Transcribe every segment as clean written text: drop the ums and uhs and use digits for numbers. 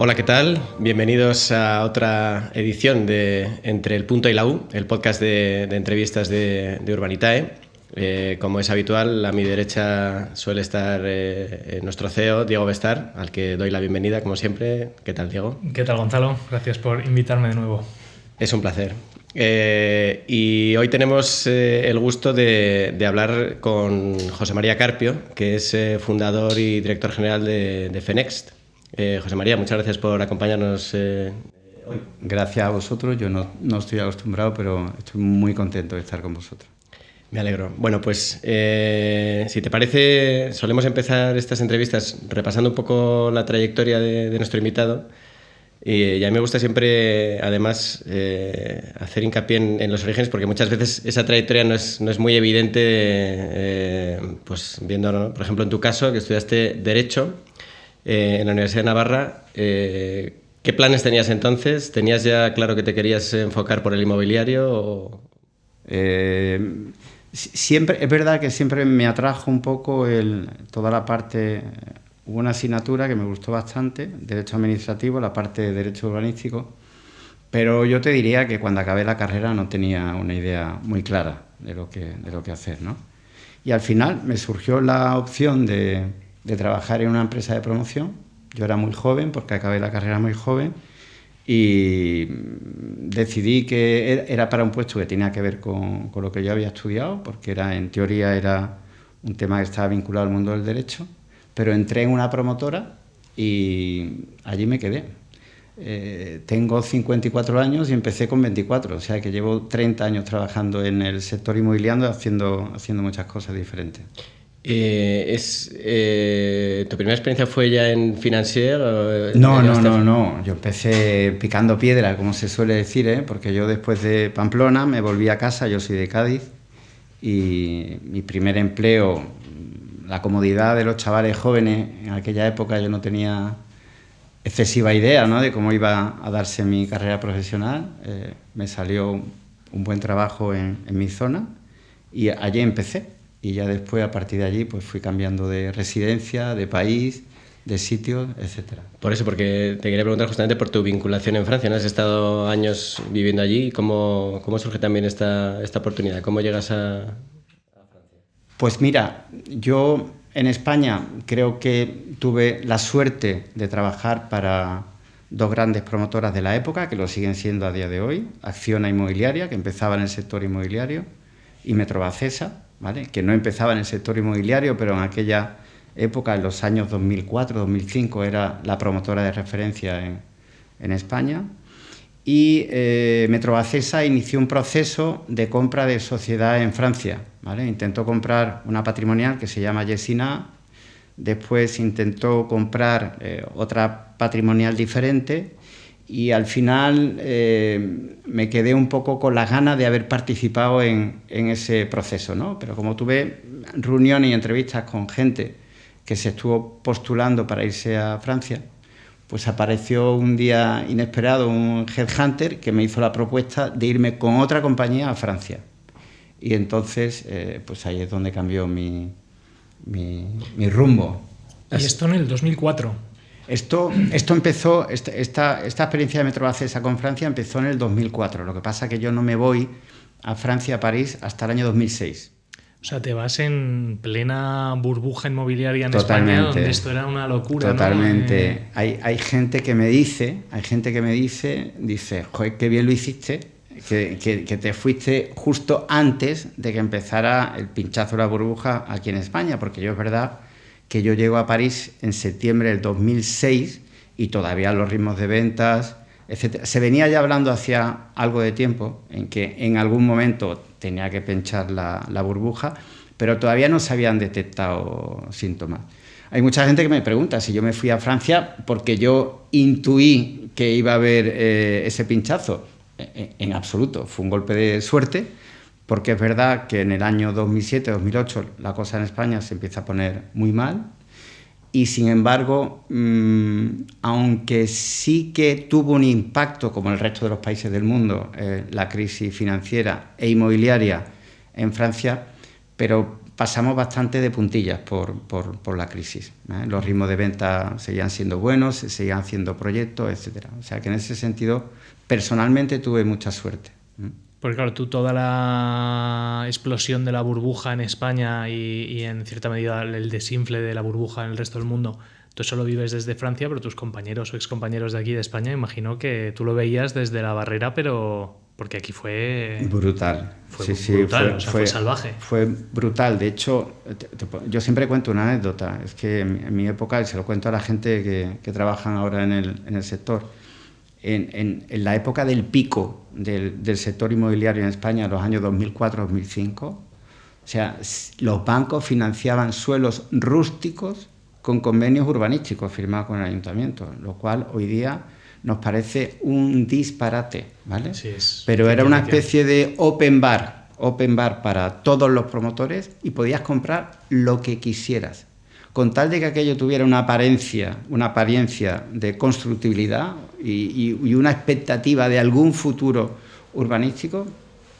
Hola, ¿qué tal? Bienvenidos a otra edición de Entre el Punto y la U, el podcast de entrevistas de Urbanitae. Como es habitual, a mi derecha suele estar nuestro CEO, Diego Bestar, al que doy la bienvenida, como siempre. ¿Qué tal, Diego? ¿Qué tal, Gonzalo? Gracias por invitarme de nuevo. Es un placer. Y hoy tenemos el gusto de hablar con José María Carpio, que es fundador y director general de Fenext. José María, muchas gracias por acompañarnos hoy. Gracias a vosotros. Yo no estoy acostumbrado, pero estoy muy contento de estar con vosotros. Me alegro. Bueno, pues si te parece, solemos empezar estas entrevistas repasando un poco la trayectoria de nuestro invitado. Y a mí me gusta siempre, además, hacer hincapié en los orígenes, porque muchas veces esa trayectoria no es muy evidente, pues viendo, ¿no? Por ejemplo, en tu caso, que estudiaste Derecho en la Universidad de Navarra. ¿Qué planes tenías entonces? ¿Tenías ya claro que te querías enfocar por el inmobiliario? Siempre, es verdad que siempre me atrajo un poco toda la parte. Hubo una asignatura que me gustó bastante, Derecho Administrativo, la parte de Derecho Urbanístico, pero yo te diría que cuando acabé la carrera no tenía una idea muy clara de lo que hacer, ¿no? Y al final me surgió la opción de trabajar en una empresa de promoción. Yo era muy joven, porque acabé la carrera muy joven, y decidí que era para un puesto que tenía que ver con lo que yo había estudiado, porque en teoría era un tema que estaba vinculado al mundo del derecho. Pero entré en una promotora y allí me quedé. Tengo 54 años y empecé con 24, o sea que llevo 30 años trabajando en el sector inmobiliario haciendo muchas cosas diferentes. ¿Tu primera experiencia fue ya en Financier? No. Yo empecé picando piedra, como se suele decir, porque yo después de Pamplona me volví a casa. Yo soy de Cádiz y mi primer empleo, la comodidad de los chavales jóvenes, en aquella época yo no tenía excesiva idea, ¿no?, de cómo iba a darse mi carrera profesional. Me salió un buen trabajo en mi zona y allí empecé. Y ya después, a partir de allí, pues fui cambiando de residencia, de país, de sitios, etcétera. Por eso, porque te quería preguntar justamente por tu vinculación en Francia, ¿no? Has estado años viviendo allí. ¿Cómo surge también esta oportunidad? ¿Cómo llegas a Francia? Pues mira, yo en España creo que tuve la suerte de trabajar para dos grandes promotoras de la época, que lo siguen siendo a día de hoy: Acciona Inmobiliaria, que empezaba en el sector inmobiliario, y Metrovacesa, ¿vale?, que no empezaba en el sector inmobiliario, pero en aquella época, en los años 2004-2005, era la promotora de referencia en España. Y Metrovacesa inició un proceso de compra de sociedad en Francia, ¿vale? Intentó comprar una patrimonial que se llama Yesina, después intentó comprar otra patrimonial diferente, y al final me quedé un poco con las ganas de haber participado en ese proceso, ¿no? Pero como tuve reuniones y entrevistas con gente que se estuvo postulando para irse a Francia, pues apareció un día inesperado un headhunter que me hizo la propuesta de irme con otra compañía a Francia. Y entonces, pues ahí es donde cambió mi rumbo. ¿Y esto en el 2004? Esto empezó, esta experiencia de Metrovacesa con Francia empezó en el 2004. Lo que pasa es que yo no me voy a Francia, a París, hasta el año 2006. O sea, te vas en plena burbuja inmobiliaria en Totalmente. España, donde esto era una locura, Totalmente. ¿no? Hay gente que me dice, joder, qué bien lo hiciste, que te fuiste justo antes de que empezara el pinchazo de la burbuja aquí en España, porque yo es verdad que yo llego a París en septiembre del 2006 y todavía los ritmos de ventas, etcétera. Se venía ya hablando hacía algo de tiempo en que en algún momento tenía que pinchar la burbuja, pero todavía no se habían detectado síntomas. Hay mucha gente que me pregunta si yo me fui a Francia porque yo intuí que iba a haber ese pinchazo. En absoluto, fue un golpe de suerte, porque es verdad que en el año 2007-2008 la cosa en España se empieza a poner muy mal, y sin embargo, aunque sí que tuvo un impacto, como el resto de los países del mundo, la crisis financiera e inmobiliaria en Francia, pero pasamos bastante de puntillas por la crisis, ¿eh? Los ritmos de venta seguían siendo buenos, se seguían haciendo proyectos, etcétera. O sea que en ese sentido, personalmente tuve mucha suerte. Porque claro, tú toda la explosión de la burbuja en España y en cierta medida el desinfle de la burbuja en el resto del mundo, tú eso lo vives desde Francia, pero tus compañeros o excompañeros de aquí de España, imagino que tú lo veías desde la barrera, pero porque aquí fue... Brutal. Fue brutal, fue salvaje. Fue brutal. De hecho, yo siempre cuento una anécdota. Es que en mi época, y se lo cuento a la gente que trabajan ahora en el sector, en la época del pico del sector inmobiliario en España, en los años 2004-2005, o sea, los bancos financiaban suelos rústicos con convenios urbanísticos firmados con el ayuntamiento, lo cual hoy día nos parece un disparate, ¿vale? Sí, pero era una especie de open bar para todos los promotores y podías comprar lo que quisieras. Con tal de que aquello tuviera una apariencia de constructibilidad y una expectativa de algún futuro urbanístico,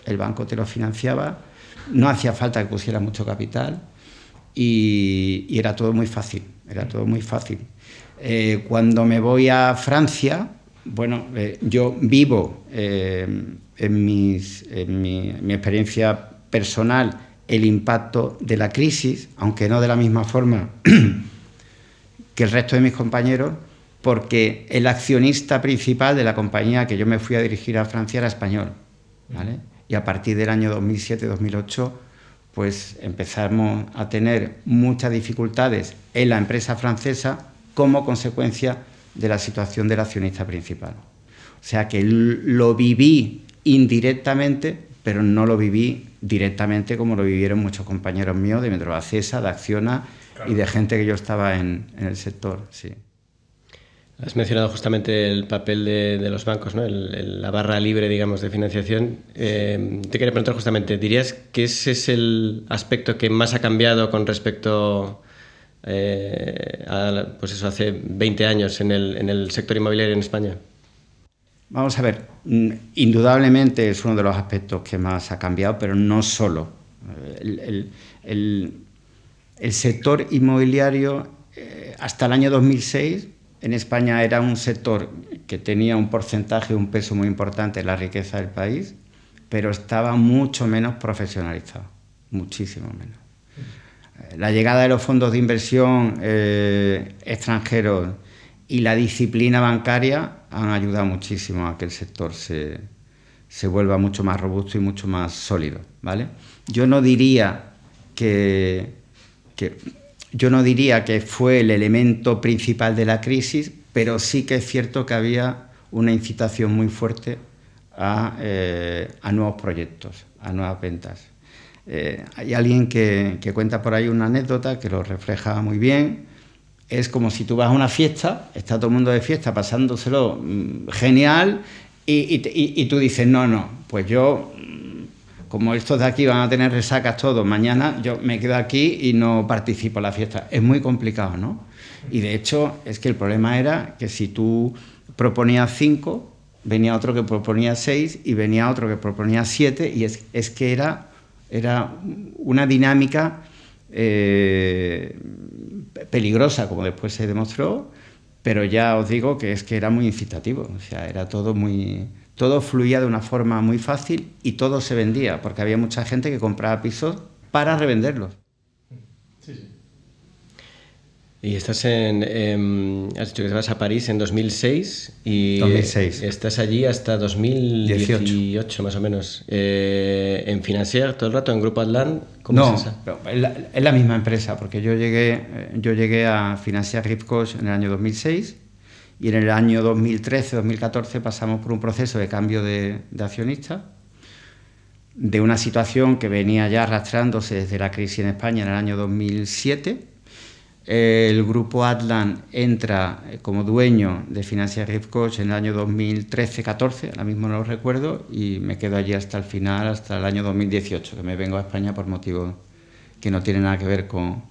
el banco te lo financiaba, no hacía falta que pusieras mucho capital y era todo muy fácil, Cuando me voy a Francia, bueno, yo vivo en mi experiencia personal el impacto de la crisis, aunque no de la misma forma que el resto de mis compañeros, porque el accionista principal de la compañía que yo me fui a dirigir a Francia era español, ¿vale? Y a partir del año 2007-2008, pues empezamos a tener muchas dificultades en la empresa francesa como consecuencia de la situación del accionista principal. O sea que lo viví indirectamente, pero no lo viví directamente como lo vivieron muchos compañeros míos de Metrovacesa, de Acciona, claro, y de gente que yo estaba en el sector, sí. Has mencionado justamente el papel de los bancos, ¿no? La barra libre, digamos, de financiación. Te quería preguntar justamente, ¿dirías que ese es el aspecto que más ha cambiado con respecto a, pues eso, hace 20 años en el sector inmobiliario en España? Vamos a ver, indudablemente es uno de los aspectos que más ha cambiado, pero no solo. El sector inmobiliario, hasta el año 2006, en España era un sector que tenía un porcentaje, un peso muy importante en la riqueza del país, pero estaba mucho menos profesionalizado, muchísimo menos. La llegada de los fondos de inversión extranjeros y la disciplina bancaria han ayudado muchísimo a que el sector se vuelva mucho más robusto y mucho más sólido, ¿vale? Yo no diría que fue el elemento principal de la crisis, pero sí que es cierto que había una incitación muy fuerte a nuevos proyectos, a nuevas ventas. Hay alguien que cuenta por ahí una anécdota que lo refleja muy bien. Es como si tú vas a una fiesta, está todo el mundo de fiesta pasándoselo genial y tú dices, no, pues yo, como estos de aquí van a tener resacas todos mañana, yo me quedo aquí y no participo en la fiesta. Es muy complicado, ¿no? Y de hecho es que el problema era que si tú proponías 5, venía otro que proponía 6 y venía otro que proponía 7 y es que era una dinámica peligrosa, como después se demostró, pero ya os digo que es que era muy incitativo, o sea, era todo fluía de una forma muy fácil y todo se vendía, porque había mucha gente que compraba pisos para revenderlos. Sí. Y estás has dicho que te vas a París en 2006 y 2006. Estás allí hasta 2018 más o menos. ¿En Financière todo el rato, en Grupo Atlan? No, es la misma empresa, porque yo llegué a Financière Rive-Gauche en el año 2006 y en el año 2013-2014 pasamos por un proceso de cambio de accionista, de una situación que venía ya arrastrándose desde la crisis en España en el año 2007. El grupo Atlan entra como dueño de Financière Rive-Gauche en el año 2013-14, ahora mismo no lo recuerdo, y me quedo allí hasta el final, hasta el año 2018, que me vengo a España por motivos que no tienen nada que ver con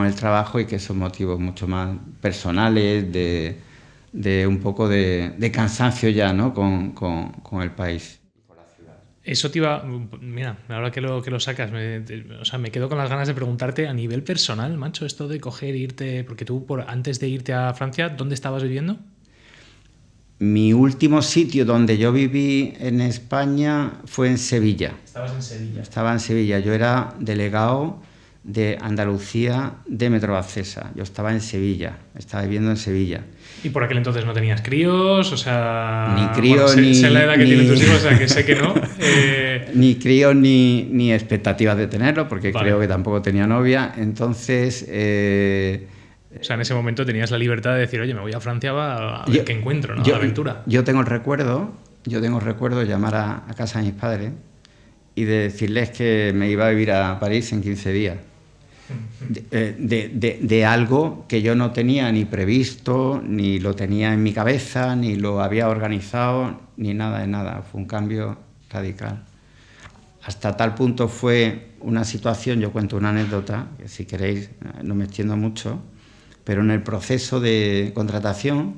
el trabajo y que son motivos mucho más personales, de un poco de cansancio ya, ¿no? con el país. Eso te iba... Mira, ahora que lo sacas, o sea, me quedo con las ganas de preguntarte a nivel personal, macho, esto de coger e irte... Porque tú, antes de irte a Francia, ¿dónde estabas viviendo? Mi último sitio donde yo viví en España fue en Sevilla. Estabas en Sevilla. Estaba en Sevilla. Yo era delegado de Andalucía de Metrovacesa. Yo estaba en Sevilla, estaba viviendo en Sevilla. ¿Y por aquel entonces no tenías críos? O sea... Ni críos, bueno, ni... sé la edad que tienen tus hijos, o sea, que sé que no. Ni críos, ni expectativas de tenerlo, porque Vale. creo que tampoco tenía novia. Entonces... O sea, en ese momento tenías la libertad de decir, oye, me voy a Francia a ver qué encuentro, ¿no? La aventura. Yo tengo el recuerdo de llamar a casa de mis padres y de decirles que me iba a vivir a París en 15 días. De algo que yo no tenía ni previsto, ni lo tenía en mi cabeza, ni lo había organizado, ni nada de nada. Fue un cambio radical. Hasta tal punto fue una situación, yo cuento una anécdota, que si queréis no me extiendo mucho, pero en el proceso de contratación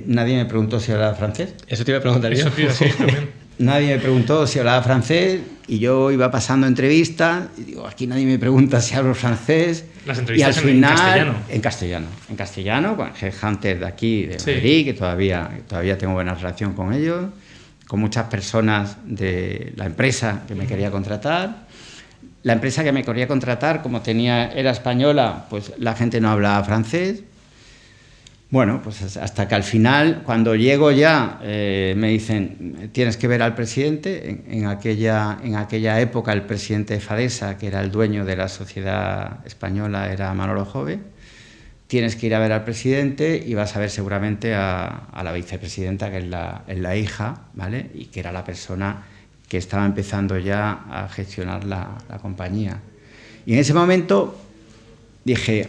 nadie me preguntó si hablaba francés. Eso te iba a preguntar yo. Eso te iba a decir también. Nadie me preguntó si hablaba francés y yo iba pasando entrevistas y digo, aquí nadie me pregunta si hablo francés. Las entrevistas y al final, en castellano. En castellano, con Headhunter de aquí, de Sí. Madrid, que todavía tengo buena relación con ellos, con muchas personas de la empresa que me quería contratar. La empresa que me quería contratar, como era española, pues la gente no hablaba francés. Bueno, pues hasta que al final, cuando llego ya, me dicen, tienes que ver al presidente. En aquella época el presidente de Fadesa, que era el dueño de la sociedad española, era Manolo Jove. Tienes que ir a ver al presidente y vas a ver seguramente a la vicepresidenta, que es la hija, ¿vale? Y que era la persona que estaba empezando ya a gestionar la compañía. Y en ese momento dije,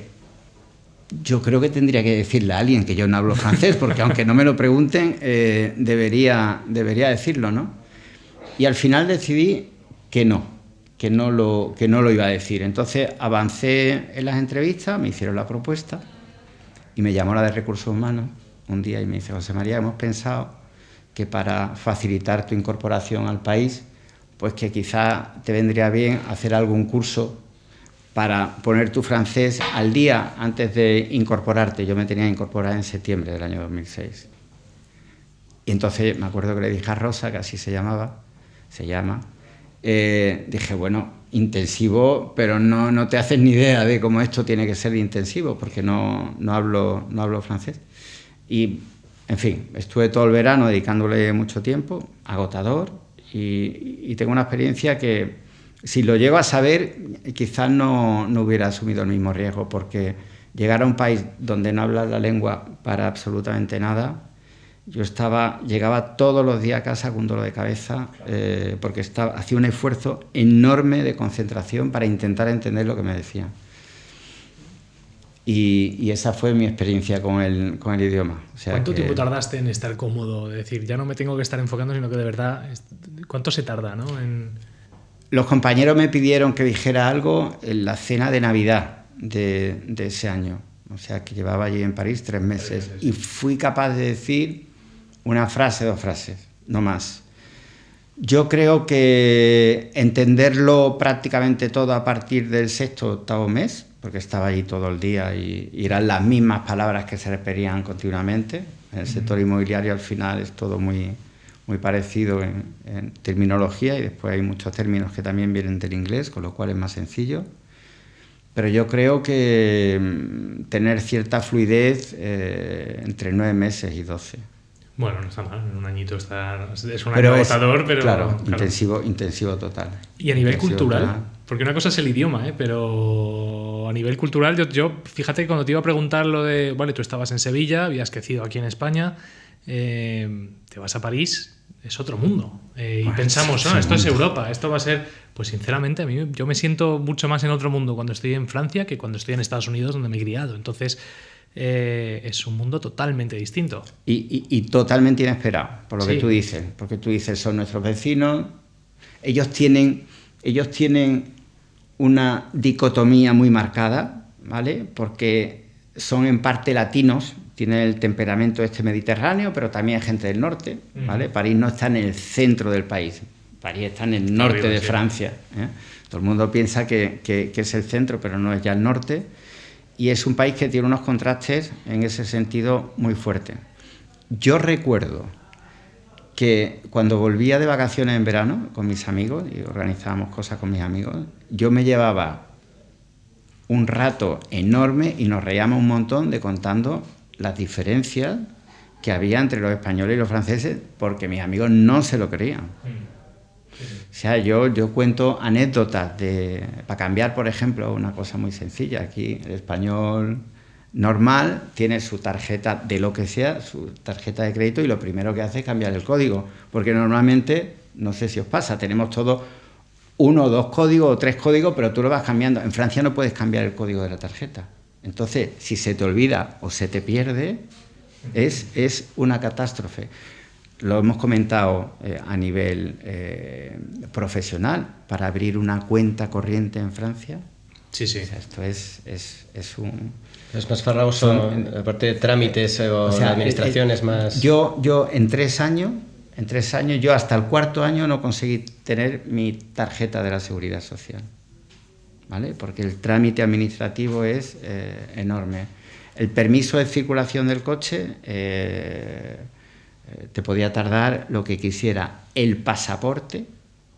yo creo que tendría que decirle a alguien que yo no hablo francés, porque aunque no me lo pregunten, debería decirlo, ¿no? Y al final decidí que no lo iba a decir. Entonces avancé en las entrevistas, me hicieron la propuesta y me llamó la de Recursos Humanos un día y me dice, José María, hemos pensado que para facilitar tu incorporación al país, pues que quizá te vendría bien hacer algún curso para poner tu francés al día antes de incorporarte. Yo me tenía que incorporar en septiembre del año 2006. Y entonces me acuerdo que le dije a Rosa, que así se llama, dije, bueno, intensivo, pero no te haces ni idea de cómo esto tiene que ser intensivo, porque no hablo francés. Y, en fin, estuve todo el verano dedicándole mucho tiempo, agotador, y tengo una experiencia que, si lo llego a saber, quizás no hubiera asumido el mismo riesgo, porque llegar a un país donde no hablas la lengua para absolutamente nada, llegaba todos los días a casa con un dolor de cabeza, porque hacía un esfuerzo enorme de concentración para intentar entender lo que me decían. Y esa fue mi experiencia con el idioma. O sea, ¿Cuánto tiempo tardaste en estar cómodo? Es decir, ya no me tengo que estar enfocando, sino que de verdad... ¿Cuánto se tarda, no? Los compañeros me pidieron que dijera algo en la cena de Navidad de ese año. O sea, que llevaba allí en París 3 meses. Y fui capaz de decir una frase, 2 frases, no más. Yo creo que entenderlo prácticamente todo a partir del 6º o 8º mes, porque estaba allí todo el día y eran las mismas palabras que se repetían continuamente. En el sector inmobiliario al final es todo muy parecido en terminología, y después hay muchos términos que también vienen del inglés, con lo cual es más sencillo. Pero yo creo que tener cierta fluidez entre 9 meses y 12. Bueno, no está mal, en un añito es un año agotador, pero... Claro, intensivo total. Y a nivel cultural, porque una cosa es el idioma, pero a nivel cultural, yo fíjate que cuando te iba a preguntar lo de, vale, tú estabas en Sevilla, habías crecido aquí en España, te vas a París, es otro mundo. Y pensamos, no, esto es Europa, esto va a ser... Pues sinceramente, yo me siento mucho más en otro mundo cuando estoy en Francia que cuando estoy en Estados Unidos, donde me he criado. Entonces... es un mundo totalmente distinto. Y totalmente inesperado, por lo Sí. que tú dices. Porque tú dices, son nuestros vecinos. Ellos tienen una dicotomía muy marcada, ¿vale? Porque son en parte latinos, tienen el temperamento mediterráneo, pero también hay gente del norte, ¿vale? París no está en el centro del país. París está en el norte de Francia, ¿eh? Todo el mundo piensa que es el centro, pero no, es ya el norte. Y es un país que tiene unos contrastes en ese sentido muy fuertes. Yo recuerdo que cuando volvía de vacaciones en verano con mis amigos, y organizábamos cosas con mis amigos, yo me llevaba un rato enorme y nos reíamos un montón de contando las diferencias que había entre los españoles y los franceses, porque mis amigos no se lo creían. O sea, yo cuento anécdotas para cambiar, por ejemplo, una cosa muy sencilla. Aquí el español normal tiene su tarjeta de lo que sea, su tarjeta de crédito, y lo primero que hace es cambiar el código, porque normalmente, no sé si os pasa, tenemos todos 1 o 2 códigos o 3 códigos, pero tú lo vas cambiando. En Francia no puedes cambiar el código de la tarjeta. Entonces, si se te olvida o se te pierde, es una catástrofe. Lo hemos comentado a nivel profesional. Para abrir una cuenta corriente en Francia, sí. O sea, esto es un... Es más farragoso, aparte de trámites o sea, la administración es más... Yo en 3 años, yo hasta el 4.º año no conseguí tener mi tarjeta de la Seguridad Social, ¿vale? Porque el trámite administrativo es enorme. El permiso de circulación del coche te podía tardar lo que quisiera. El pasaporte,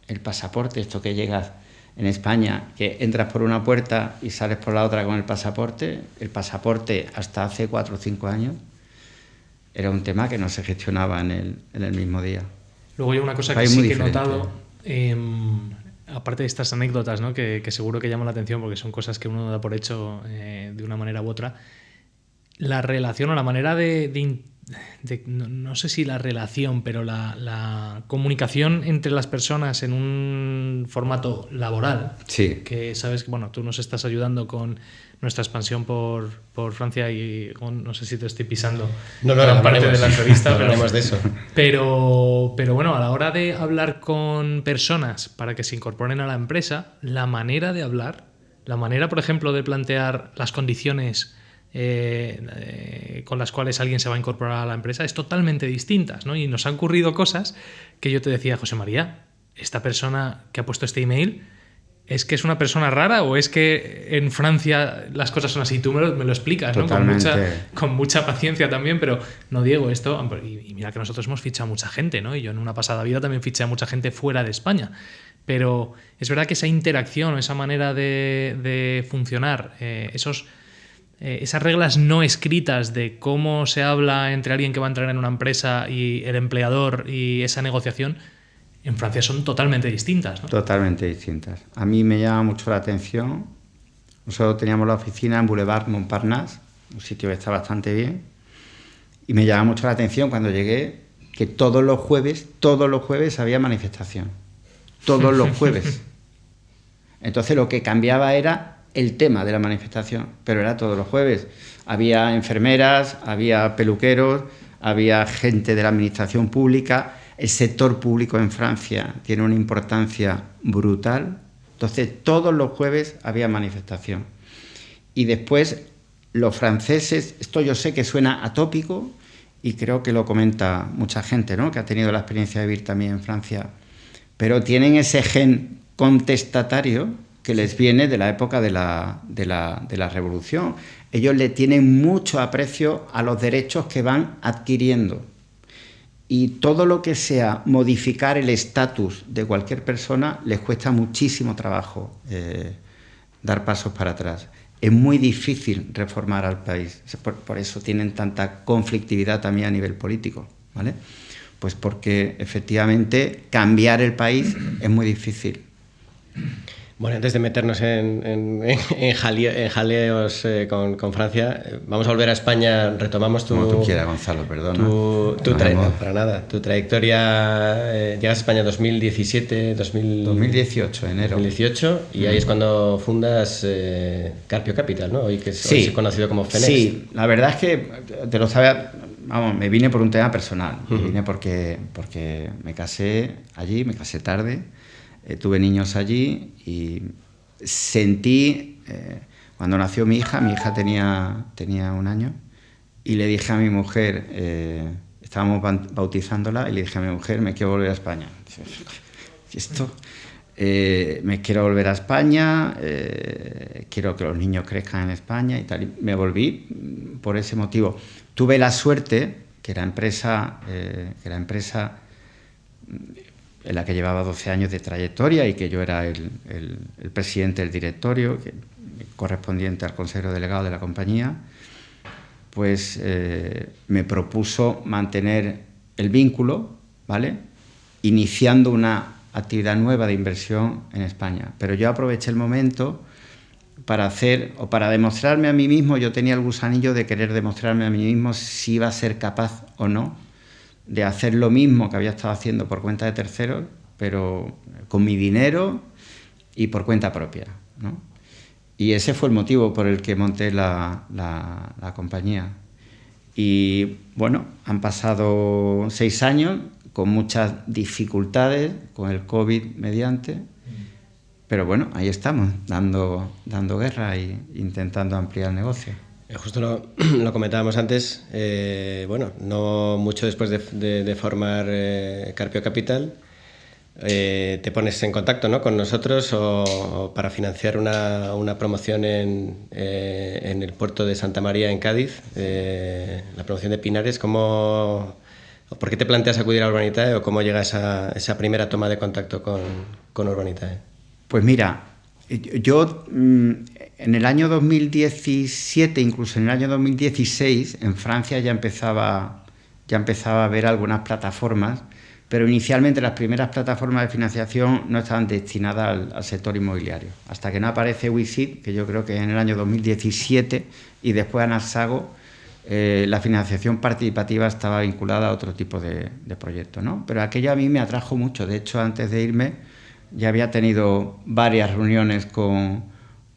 esto que llegas en España, que entras por una puerta y sales por la otra con el pasaporte hasta hace 4 o 5 años era un tema que no se gestionaba en el mismo día. Luego hay una cosa que sí que he notado, aparte de estas anécdotas, ¿no? que seguro que llaman la atención porque son cosas que uno da por hecho de una manera u otra, la relación o la manera no sé si la relación, pero la comunicación entre las personas en un formato laboral. Sí. Que sabes que tú nos estás ayudando con nuestra expansión por Francia y no sé si te estoy pisando gran parte de la entrevista, no hablemos de eso. Pero bueno, a la hora de hablar con personas para que se incorporen a la empresa, la manera de hablar, la manera, por ejemplo, de plantear las condiciones con las cuales alguien se va a incorporar a la empresa es totalmente distintas, ¿no? Y nos han ocurrido cosas que yo te decía, José María, esta persona que ha puesto este email, ¿es que es una persona rara o es que en Francia las cosas son así? Tú me lo explicas, ¿no? Con mucha paciencia también, pero no, Diego, esto... Y mira que nosotros hemos fichado a mucha gente, ¿no? Y yo en una pasada vida también fiché a mucha gente fuera de España. Pero es verdad que esa interacción, esa manera de funcionar, esas reglas no escritas de cómo se habla entre alguien que va a entrar en una empresa y el empleador y esa negociación, en Francia son totalmente distintas, ¿no? Totalmente distintas. A mí me llama mucho la atención. Nosotros teníamos la oficina en Boulevard Montparnasse, un sitio que está bastante bien, y me llama mucho la atención cuando llegué que todos los jueves había manifestación. Todos los jueves. Entonces lo que cambiaba era el tema de la manifestación, pero era todos los jueves. Había enfermeras, había peluqueros, había gente de la administración pública. El sector público en Francia tiene una importancia brutal. Entonces, todos los jueves había manifestación. Y después, los franceses, esto yo sé que suena atópico y creo que lo comenta mucha gente, ¿no? Que ha tenido la experiencia de vivir también en Francia, pero tienen ese gen contestatario que les viene de la época de la Revolución. Ellos le tienen mucho aprecio a los derechos que van adquiriendo. Y todo lo que sea modificar el estatus de cualquier persona les cuesta muchísimo trabajo dar pasos para atrás. Es muy difícil reformar al país. Por eso tienen tanta conflictividad también a nivel político, ¿vale? Pues porque efectivamente cambiar el país es muy difícil. Bueno, antes de meternos en jaleos con Francia, vamos a volver a España, retomamos tu... Como tú quieras, Gonzalo, perdona. Para nada, tu trayectoria, llegas a España en 2018, enero. 2018, y ahí es cuando fundas Carpio Capital, ¿no? Hoy es conocido como Fenex. Sí, la verdad es que, te lo sabía, me vine por un tema personal, me vine porque me casé allí, me casé tarde. Tuve niños allí y sentí, cuando nació mi hija tenía 1 año, y le dije a mi mujer, estábamos bautizándola, y le dije a mi mujer, me quiero volver a España. esto, me quiero volver a España, quiero que los niños crezcan en España y tal. Y me volví por ese motivo. Tuve la suerte que la empresa en la que llevaba 12 años de trayectoria y que yo era el presidente del directorio, correspondiente al consejero delegado de la compañía, pues me propuso mantener el vínculo, ¿vale?, iniciando una actividad nueva de inversión en España. Pero yo aproveché el momento para demostrarme a mí mismo. Yo tenía el gusanillo de querer demostrarme a mí mismo si iba a ser capaz o no de hacer lo mismo que había estado haciendo por cuenta de terceros, pero con mi dinero y por cuenta propia, ¿no? Y ese fue el motivo por el que monté la compañía. Y bueno, han pasado 6 años con muchas dificultades, con el COVID mediante, pero bueno, ahí estamos, dando guerra e intentando ampliar el negocio. Justo lo comentábamos antes, bueno, no mucho después de formar Carpio Capital, te pones en contacto, ¿no?, con nosotros o para financiar una promoción en el puerto de Santa María, en Cádiz, la promoción de Pinares. ¿Por qué te planteas acudir a Urbanitae o cómo llega esa primera toma de contacto con Urbanitae? Pues mira, yo en el año 2017, incluso en el año 2016, en Francia ya empezaba a ver algunas plataformas, pero inicialmente las primeras plataformas de financiación no estaban destinadas al sector inmobiliario. Hasta que no aparece Wisit, que yo creo que es en el año 2017, y después Anarsago, la financiación participativa estaba vinculada a otro tipo de proyectos, ¿no? Pero aquello a mí me atrajo mucho. De hecho, antes de irme ya había tenido varias reuniones con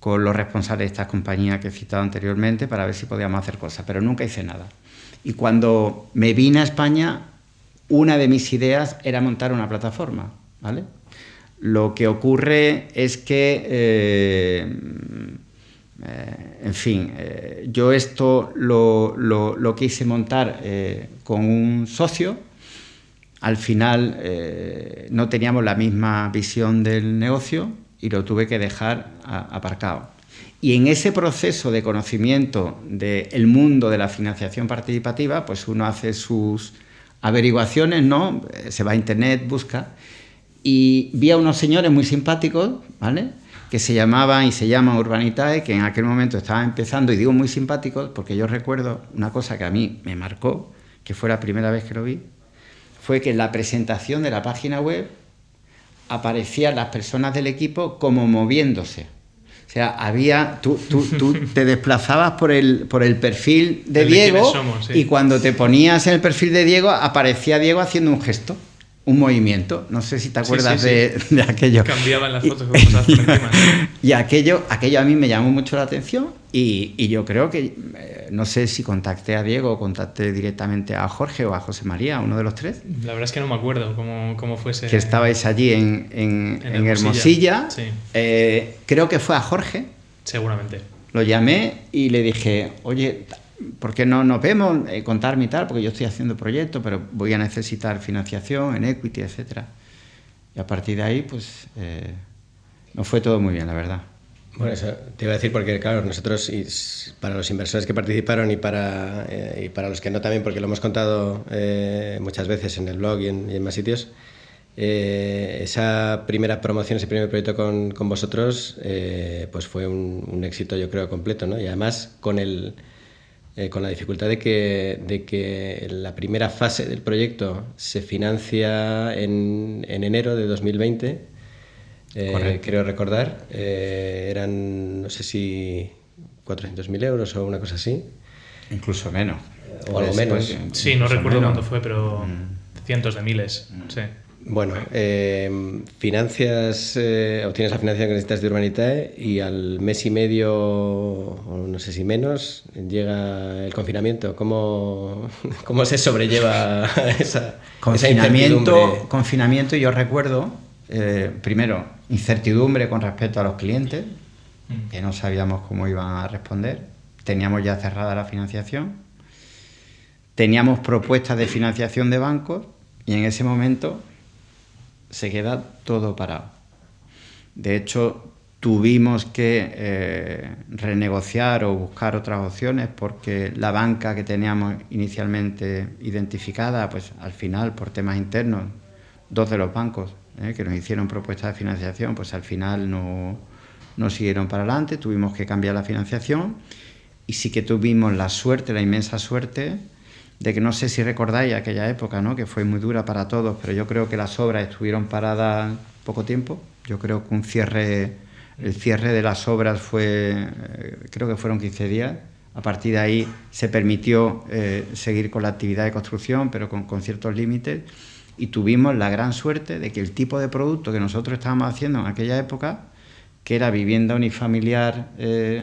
los responsables de estas compañías que he citado anteriormente para ver si podíamos hacer cosas, pero nunca hice nada. Y cuando me vine a España, una de mis ideas era montar una plataforma, ¿vale? Lo que ocurre es que, en fin, yo esto lo quise montar con un socio. Al final no teníamos la misma visión del negocio y lo tuve que dejar aparcado. Y en ese proceso de conocimiento del mundo de la financiación participativa, pues uno hace sus averiguaciones, ¿no? Se va a internet, busca, y vi a unos señores muy simpáticos, ¿vale?, que se llamaban y se llaman Urbanitae, que en aquel momento estaban empezando, y digo muy simpáticos porque yo recuerdo una cosa que a mí me marcó, que fue la primera vez que lo vi, fue que en la presentación de la página web aparecían las personas del equipo como moviéndose. O sea, tú te desplazabas por el perfil de Diego, y cuando te ponías en el perfil de Diego aparecía Diego haciendo un gesto, un movimiento. No sé si te acuerdas de aquello. Cambiaban las fotos que pasabas por encima. Y aquello a mí me llamó mucho la atención y yo creo que, no sé si contacté a Diego o contacté directamente a Jorge o a José María, uno de los tres. La verdad es que no me acuerdo cómo fuese. Que estabais allí en Hermosilla. Sí. Creo que fue a Jorge. Seguramente. Lo llamé y le dije, oye, ¿por qué no nos vemos? Contarme y tal, porque yo estoy haciendo proyectos, pero voy a necesitar financiación en equity, etcétera. Y a partir de ahí, pues, nos fue todo muy bien, la verdad. Bueno, eso te iba a decir porque, claro, nosotros, y para los inversores que participaron y para los que no también, porque lo hemos contado muchas veces en el blog y en más sitios, esa primera promoción, ese primer proyecto con vosotros, pues fue un éxito, yo creo, completo, ¿no? Y además con la dificultad de que la primera fase del proyecto se financia en enero de 2020. Creo recordar, eran, no sé si 400.000 euros o una cosa así. Incluso menos. O algo menos. Sí, no recuerdo cuánto fue, pero cientos de miles. Sí. Bueno, financias, obtienes la financiación que necesitas de Urbanitae y al mes y medio, o no sé si menos, llega el confinamiento. ¿Cómo se sobrelleva esa incertidumbre? Confinamiento, yo recuerdo, primero, incertidumbre con respecto a los clientes, que no sabíamos cómo iban a responder. Teníamos ya cerrada la financiación, teníamos propuestas de financiación de bancos y en ese momento se queda todo parado. De hecho, tuvimos que renegociar o buscar otras opciones porque la banca que teníamos inicialmente identificada, pues al final, por temas internos, 2 de los bancos que nos hicieron propuestas de financiación, pues al final no siguieron para adelante, tuvimos que cambiar la financiación y sí que tuvimos la suerte, la inmensa suerte, de que no sé si recordáis aquella época, ¿no?, que fue muy dura para todos, pero yo creo que las obras estuvieron paradas poco tiempo. Yo creo que el cierre de las obras creo que fueron 15 días. A partir de ahí se permitió seguir con la actividad de construcción, pero con ciertos límites, y tuvimos la gran suerte de que el tipo de producto que nosotros estábamos haciendo en aquella época, que era vivienda unifamiliar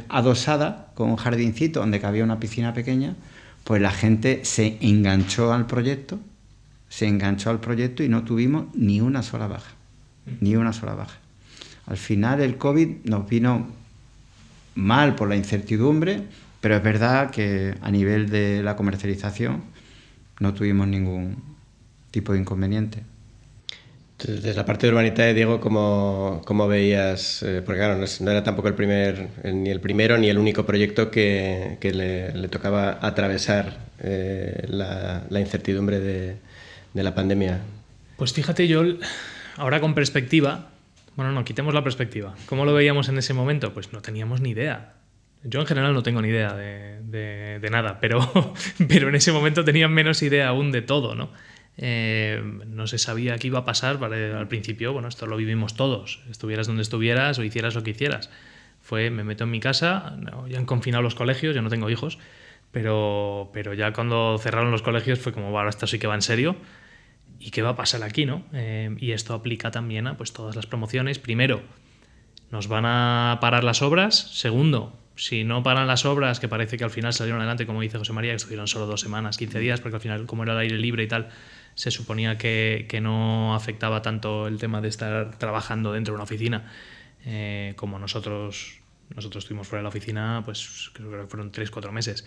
adosada, con un jardincito donde cabía una piscina pequeña, pues la gente se enganchó al proyecto y no tuvimos ni una sola baja. Al final el COVID nos vino mal por la incertidumbre, pero es verdad que a nivel de la comercialización no tuvimos ningún tipo de inconveniente. Desde la parte de Urbanitae, Diego, ¿cómo veías? Porque claro, no era tampoco ni el primero ni el único proyecto que le tocaba atravesar la incertidumbre de la pandemia. Pues fíjate, yo ahora con perspectiva, bueno, no, quitemos la perspectiva. ¿Cómo lo veíamos en ese momento? Pues no teníamos ni idea. Yo en general no tengo ni idea de nada, pero en ese momento tenía menos idea aún de todo, ¿no? No se sabía qué iba a pasar al principio. Bueno, esto lo vivimos todos, estuvieras donde estuvieras o hicieras lo que hicieras. Me meto en mi casa, ya han confinado los colegios, yo no tengo hijos, pero ya cuando cerraron los colegios fue como, ahora esto sí que va en serio. ¿Y qué va a pasar aquí, no? Y esto aplica también a pues, todas las promociones. Primero, nos van a parar las obras. Segundo, si no paran las obras, que parece que al final salieron adelante, como dice José María, que estuvieron solo 2 semanas, 15 días, porque al final, como era el aire libre y tal, se suponía que no afectaba tanto el tema de estar trabajando dentro de una oficina, como nosotros estuvimos fuera de la oficina, pues creo que fueron 3-4 meses.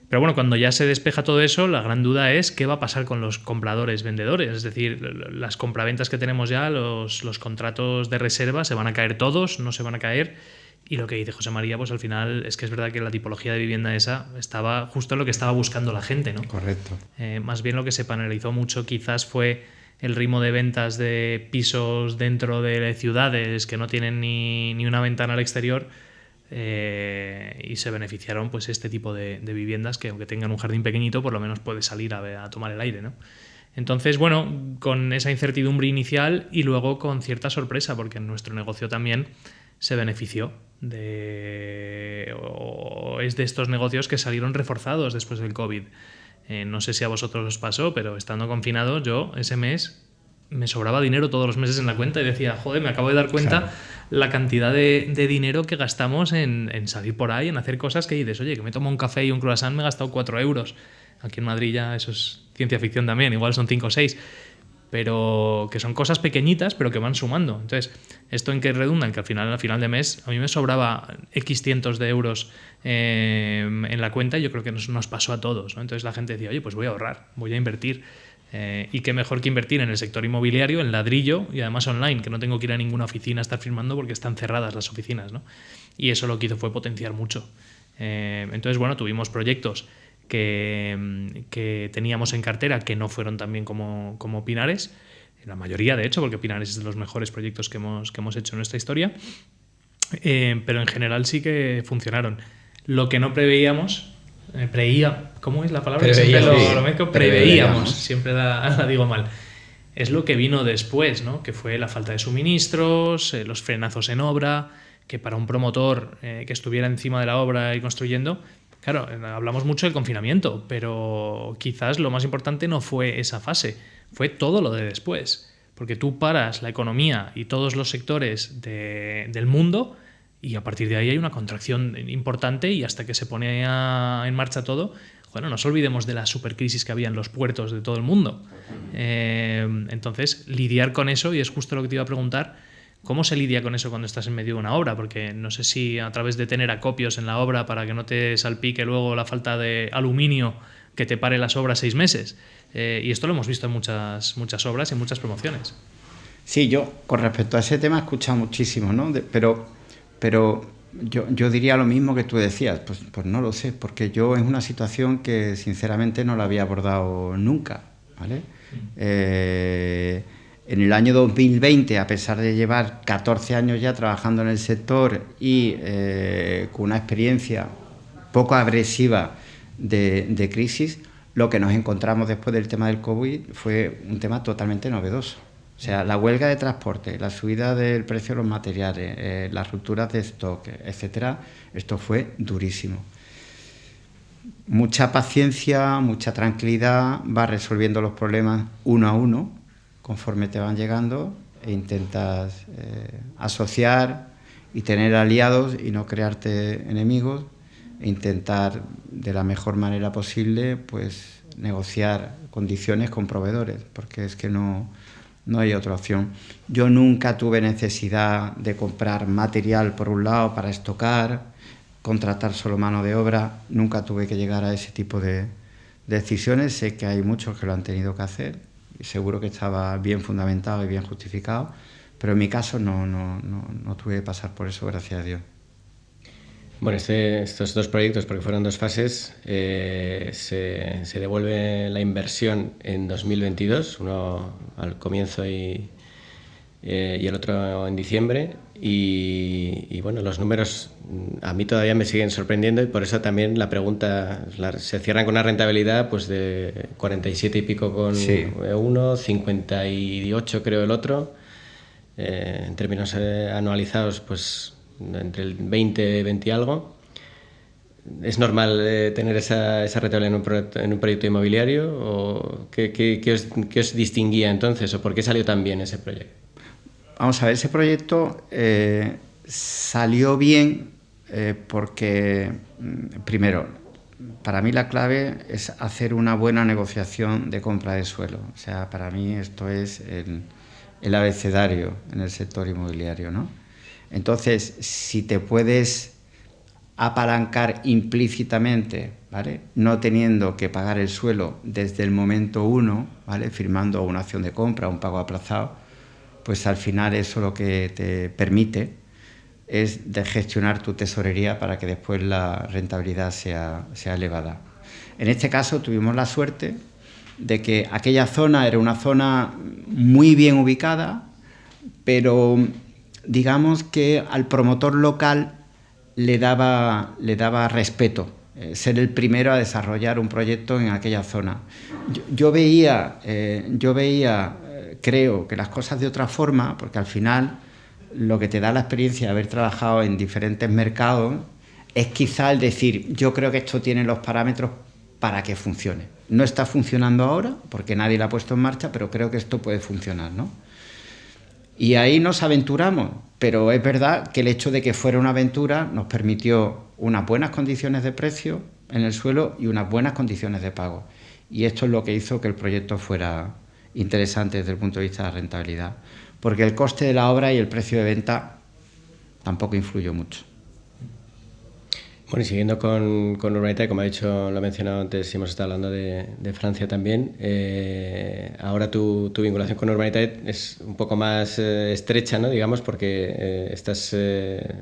Pero bueno, cuando ya se despeja todo eso, la gran duda es qué va a pasar con los compradores, vendedores. Es decir, las compraventas que tenemos ya, los contratos de reserva, ¿se van a caer todos? ¿No se van a caer? Y lo que dice José María, pues al final es que es verdad que la tipología de vivienda esa estaba justo en lo que estaba buscando la gente, ¿no? Correcto. Más bien lo que se penalizó mucho quizás fue el ritmo de ventas de pisos dentro de ciudades que no tienen ni una ventana al exterior, y se beneficiaron pues este tipo de viviendas que aunque tengan un jardín pequeñito por lo menos puede salir a tomar el aire, ¿no? Entonces, bueno, con esa incertidumbre inicial y luego con cierta sorpresa porque nuestro negocio también se benefició es de estos negocios que salieron reforzados después del COVID. No sé si a vosotros os pasó, pero estando confinado yo ese mes me sobraba dinero todos los meses en la cuenta y decía, joder, me acabo de dar cuenta, claro, la cantidad de dinero que gastamos en salir por ahí, en hacer cosas que dices, oye, que me tomo un café y un croissant, me he gastado 4 euros. Aquí en Madrid ya eso es ciencia ficción también, igual son 5 o 6. Pero que son cosas pequeñitas, pero que van sumando. Entonces, ¿esto en qué redunda? En que al final de mes a mí me sobraba X cientos de euros en la cuenta y yo creo que nos pasó a todos, ¿no? Entonces la gente decía, oye, pues voy a ahorrar, voy a invertir. Y qué mejor que invertir en el sector inmobiliario, en ladrillo y además online, que no tengo que ir a ninguna oficina a estar firmando porque están cerradas las oficinas, ¿no? Y eso lo que hizo fue potenciar mucho. Entonces, bueno, tuvimos proyectos que teníamos en cartera que no fueron tan bien como Pinares, la mayoría de hecho, porque Pinares es de los mejores proyectos que hemos hecho en nuestra historia, pero en general sí que funcionaron. Lo que no preveíamos, ¿cómo es la palabra? Preveíamos, siempre la digo mal. Es lo que vino después, ¿no? Que fue la falta de suministros, los frenazos en obra, que para un promotor que estuviera encima de la obra y construyendo. Claro, hablamos mucho del confinamiento, pero quizás lo más importante no fue esa fase, fue todo lo de después. Porque tú paras la economía y todos los sectores del mundo y a partir de ahí hay una contracción importante y hasta que se pone en marcha todo, bueno, no nos olvidemos de la supercrisis que había en los puertos de todo el mundo. Entonces, lidiar con eso, y es justo lo que te iba a preguntar, ¿cómo se lidia con eso cuando estás en medio de una obra? Porque no sé si a través de tener acopios en la obra para que no te salpique luego la falta de aluminio que te pare las obras 6 meses. Y esto lo hemos visto en muchas obras y en muchas promociones. Sí, yo con respecto a ese tema he escuchado muchísimo, ¿no? Pero yo diría lo mismo que tú decías, pues no lo sé, porque yo es una situación que sinceramente no la había abordado nunca, ¿vale? En el año 2020, a pesar de llevar 14 años ya trabajando en el sector y con una experiencia poco agresiva de crisis, lo que nos encontramos después del tema del COVID fue un tema totalmente novedoso. O sea, la huelga de transporte, la subida del precio de los materiales, las rupturas de stock, etcétera, esto fue durísimo. Mucha paciencia, mucha tranquilidad, vas resolviendo los problemas uno a uno, conforme te van llegando, e intentas asociar y tener aliados y no crearte enemigos, e intentar de la mejor manera posible pues negociar condiciones con proveedores, porque es que no hay otra opción. Yo nunca tuve necesidad de comprar material por un lado para estocar, contratar solo mano de obra, nunca tuve que llegar a ese tipo de decisiones. Sé que hay muchos que lo han tenido que hacer y seguro que estaba bien fundamentado y bien justificado, pero en mi caso no tuve que pasar por eso, gracias a Dios. Bueno, estos dos proyectos, porque fueron dos fases, se devuelve la inversión en 2022, uno al comienzo y el otro en diciembre. Y bueno, los números a mí todavía me siguen sorprendiendo y por eso también la pregunta, se cierran con una rentabilidad pues de 47 y pico con uno, 58 creo el otro, en términos anualizados pues entre el 20 y algo. ¿Es normal tener esa rentabilidad en un proyecto inmobiliario? ¿O qué os distinguía entonces? ¿O por qué salió tan bien ese proyecto? Vamos a ver, ese proyecto salió bien porque, primero, para mí la clave es hacer una buena negociación de compra de suelo. O sea, para mí esto es el abecedario en el sector inmobiliario, ¿no? Entonces, si te puedes apalancar implícitamente, ¿vale?, no teniendo que pagar el suelo desde el momento uno, ¿vale?, firmando una opción de compra, un pago aplazado, pues al final eso lo que te permite es de gestionar tu tesorería para que después la rentabilidad sea elevada. En este caso tuvimos la suerte de que aquella zona era una zona muy bien ubicada, pero digamos que al promotor local le daba respeto ser el primero a desarrollar un proyecto en aquella zona. Yo veía, creo que las cosas de otra forma, porque al final lo que te da la experiencia de haber trabajado en diferentes mercados es quizá el decir, yo creo que esto tiene los parámetros para que funcione. No está funcionando ahora porque nadie lo ha puesto en marcha, pero creo que esto puede funcionar, ¿no? Y ahí nos aventuramos, pero es verdad que el hecho de que fuera una aventura nos permitió unas buenas condiciones de precio en el suelo y unas buenas condiciones de pago. Y esto es lo que hizo que el proyecto fuera interesante desde el punto de vista de la rentabilidad, porque el coste de la obra y el precio de venta tampoco influyó mucho. Bueno, y siguiendo con Urbanitae, como lo he mencionado antes, y hemos estado hablando de Francia también, ahora tu vinculación con Urbanitae es un poco más estrecha, ¿no?, digamos, porque estás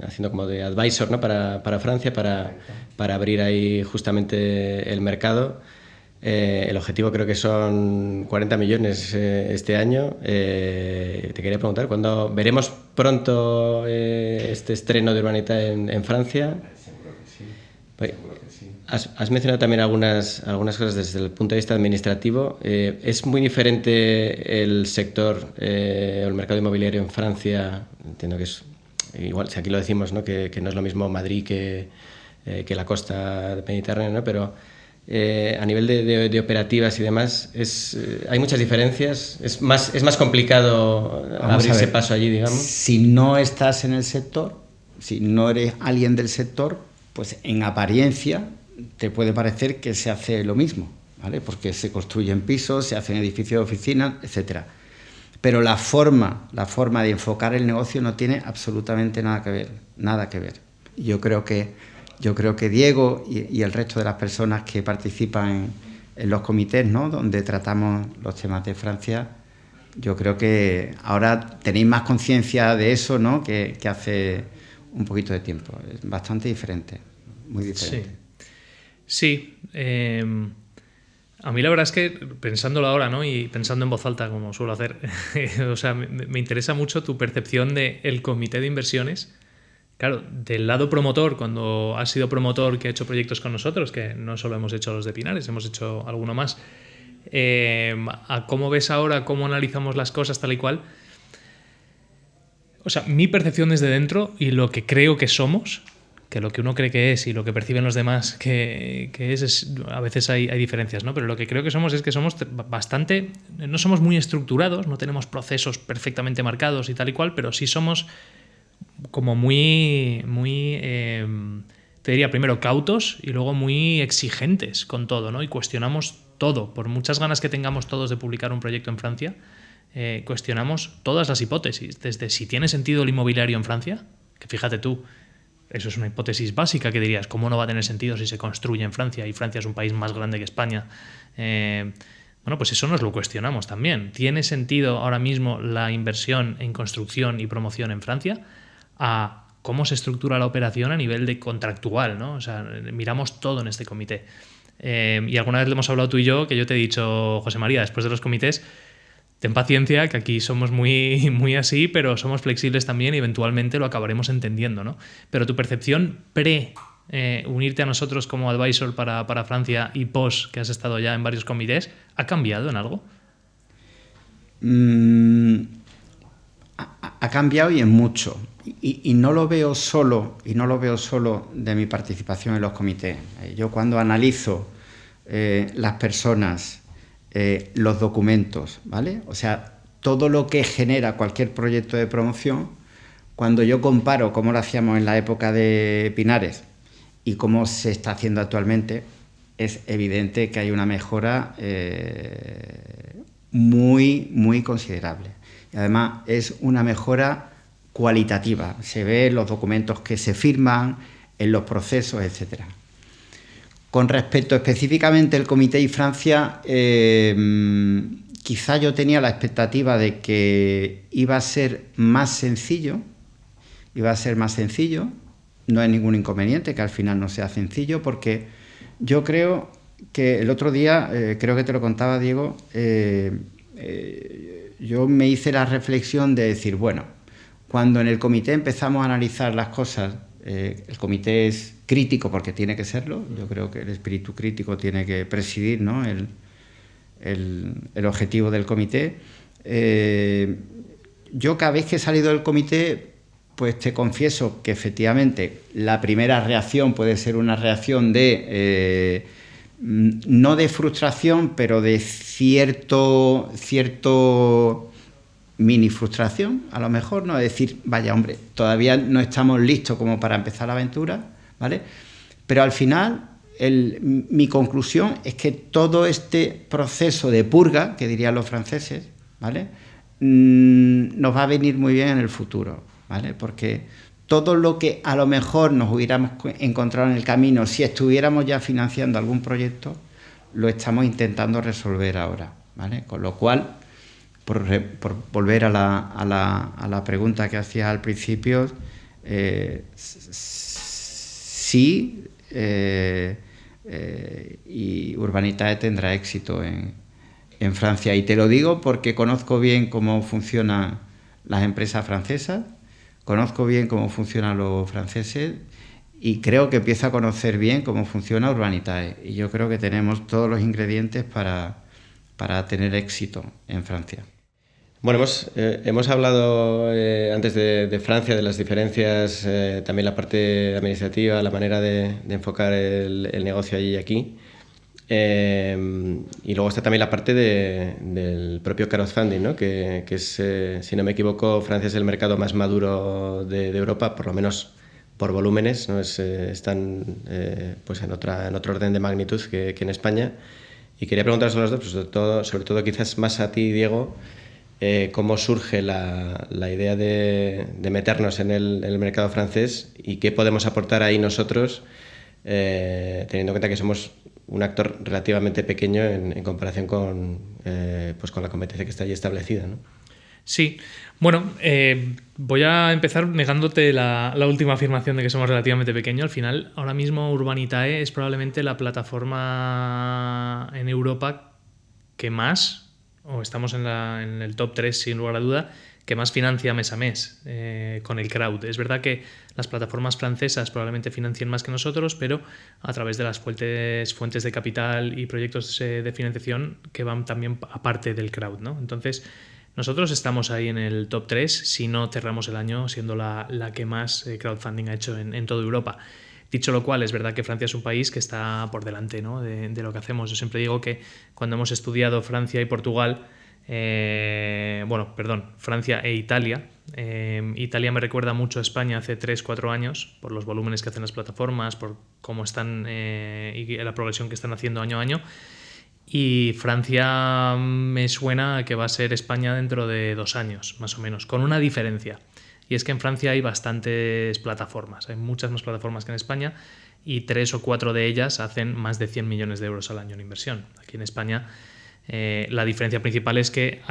haciendo como de advisor, ¿no?, para Francia, para abrir ahí justamente el mercado. El objetivo creo que son 40 millones este año. Te quería preguntar, ¿cuándo veremos pronto este estreno de Urbanitae en Francia? Has mencionado también algunas cosas desde el punto de vista administrativo. ¿Es muy diferente el sector o el mercado inmobiliario en Francia? Entiendo que es igual, si aquí lo decimos, ¿no?, que no es lo mismo Madrid que la costa mediterránea, ¿no? Pero a nivel de operativas y demás, ¿hay muchas diferencias? ¿Es más complicado abrirse paso allí, digamos? Si no estás en el sector, si no eres alguien del sector, pues en apariencia te puede parecer que se hace lo mismo, ¿vale?, porque se construyen pisos, se hacen edificios de oficinas, etcétera. Pero la forma de enfocar el negocio no tiene absolutamente nada que ver. Yo creo que Diego y el resto de las personas que participan en los comités, ¿no?, donde tratamos los temas de Francia, yo creo que ahora tenéis más conciencia de eso, ¿no? que hace un poquito de tiempo. Es bastante diferente, muy diferente. Sí. A mí la verdad es que, pensándolo ahora, ¿no? Y pensando en voz alta, como suelo hacer, o sea, me interesa mucho tu percepción del comité de inversiones. Claro, del lado promotor, cuando has sido promotor que ha hecho proyectos con nosotros, que no solo hemos hecho los de Pinares, hemos hecho alguno más, a cómo ves ahora, cómo analizamos las cosas tal y cual. O sea, mi percepción desde dentro y lo que creo que somos, que lo que uno cree que es y lo que perciben los demás que es a veces hay diferencias, ¿no? Pero lo que creo que somos es que somos bastante, no somos muy estructurados, no tenemos procesos perfectamente marcados y tal y cual, pero sí somos como muy te diría primero cautos y luego muy exigentes con todo, ¿no? Y cuestionamos todo, por muchas ganas que tengamos todos de publicar un proyecto en Francia, cuestionamos todas las hipótesis, desde si tiene sentido el inmobiliario en Francia, que fíjate tú, eso es una hipótesis básica que dirías, ¿cómo no va a tener sentido si se construye en Francia? Y Francia es un país más grande que España. Bueno, pues eso nos lo cuestionamos también. ¿Tiene sentido ahora mismo la inversión en construcción y promoción en Francia? A cómo se estructura la operación a nivel de contractual, ¿no? O sea, miramos todo en este comité. Y alguna vez lo hemos hablado tú y yo, que yo te he dicho, José María, después de los comités, ten paciencia, que aquí somos muy así, pero somos flexibles también y eventualmente lo acabaremos entendiendo, ¿no? Pero tu percepción unirte a nosotros como advisor para Francia y post, que has estado ya en varios comités, ¿ha cambiado en algo? Ha cambiado y en mucho. Y no lo veo solo, de mi participación en los comités. Yo cuando analizo las personas, los documentos, ¿vale? O sea, todo lo que genera cualquier proyecto de promoción, cuando yo comparo cómo lo hacíamos en la época de Pinares y cómo se está haciendo actualmente, es evidente que hay una mejora muy considerable. Y además es una mejora cualitativa. Se ve en los documentos que se firman, en los procesos, etcétera. Con respecto específicamente al Comité y Francia, quizá yo tenía la expectativa de que iba a ser más sencillo. No hay ningún inconveniente que al final no sea sencillo, porque yo creo que el otro día, creo que te lo contaba, Diego, yo me hice la reflexión de decir, bueno, cuando en el comité empezamos a analizar las cosas, el comité es crítico porque tiene que serlo. Yo creo que el espíritu crítico tiene que presidir, ¿no?, el objetivo del comité. Yo cada vez que he salido del comité, pues te confieso que efectivamente la primera reacción puede ser una reacción de no de frustración, pero de cierto mini frustración, a lo mejor, ¿no? Es decir, vaya, hombre, todavía no estamos listos como para empezar la aventura, ¿vale? Pero al final, mi conclusión es que todo este proceso de purga, que dirían los franceses, ¿vale?, nos va a venir muy bien en el futuro, ¿vale? Porque todo lo que a lo mejor nos hubiéramos encontrado en el camino, si estuviéramos ya financiando algún proyecto, lo estamos intentando resolver ahora, ¿vale? Con lo cual, por volver a la pregunta que hacías al principio, sí, y Urbanitae tendrá éxito en Francia. Y te lo digo porque conozco bien cómo funcionan las empresas francesas, conozco bien cómo funcionan los franceses y creo que empiezo a conocer bien cómo funciona Urbanitae. Y yo creo que tenemos todos los ingredientes para tener éxito en Francia. Bueno, hemos hablado antes de Francia, de las diferencias, también la parte administrativa, la manera de enfocar el negocio allí y aquí. Y luego está también la parte del propio crowdfunding, ¿no? que es, si no me equivoco, Francia es el mercado más maduro de Europa, por lo menos por volúmenes, ¿no? Están pues en otro orden de magnitud que en España. Y quería preguntaros a los dos, pues sobre todo quizás más a ti, Diego, cómo surge la idea de meternos en el mercado francés y qué podemos aportar ahí nosotros, teniendo en cuenta que somos un actor relativamente pequeño en comparación con, pues con la competencia que está allí establecida, ¿no? Sí, bueno, voy a empezar negándote la última afirmación de que somos relativamente pequeños. Al final, ahora mismo Urbanitae es probablemente la plataforma en Europa que más, o estamos en el top 3 sin lugar a duda, que más financia mes a mes con el crowd. Es verdad que las plataformas francesas probablemente financien más que nosotros, pero a través de las fuentes de capital y proyectos de financiación que van también aparte del crowd, ¿no? Entonces, nosotros estamos ahí en el top 3, si no cerramos el año siendo la que más crowdfunding ha hecho en toda Europa. Dicho lo cual, es verdad que Francia es un país que está por delante, ¿no? de lo que hacemos. Yo siempre digo que cuando hemos estudiado Francia y Portugal, Francia e Italia. Italia me recuerda mucho a España hace 3-4 años, por los volúmenes que hacen las plataformas, por cómo están y la progresión que están haciendo año a año. Y Francia me suena a que va a ser España dentro de 2 años, más o menos, con una diferencia. Y es que en Francia hay bastantes plataformas, hay muchas más plataformas que en España y 3 o 4 de ellas hacen más de 100 millones de euros al año en inversión. Aquí en España la diferencia principal es que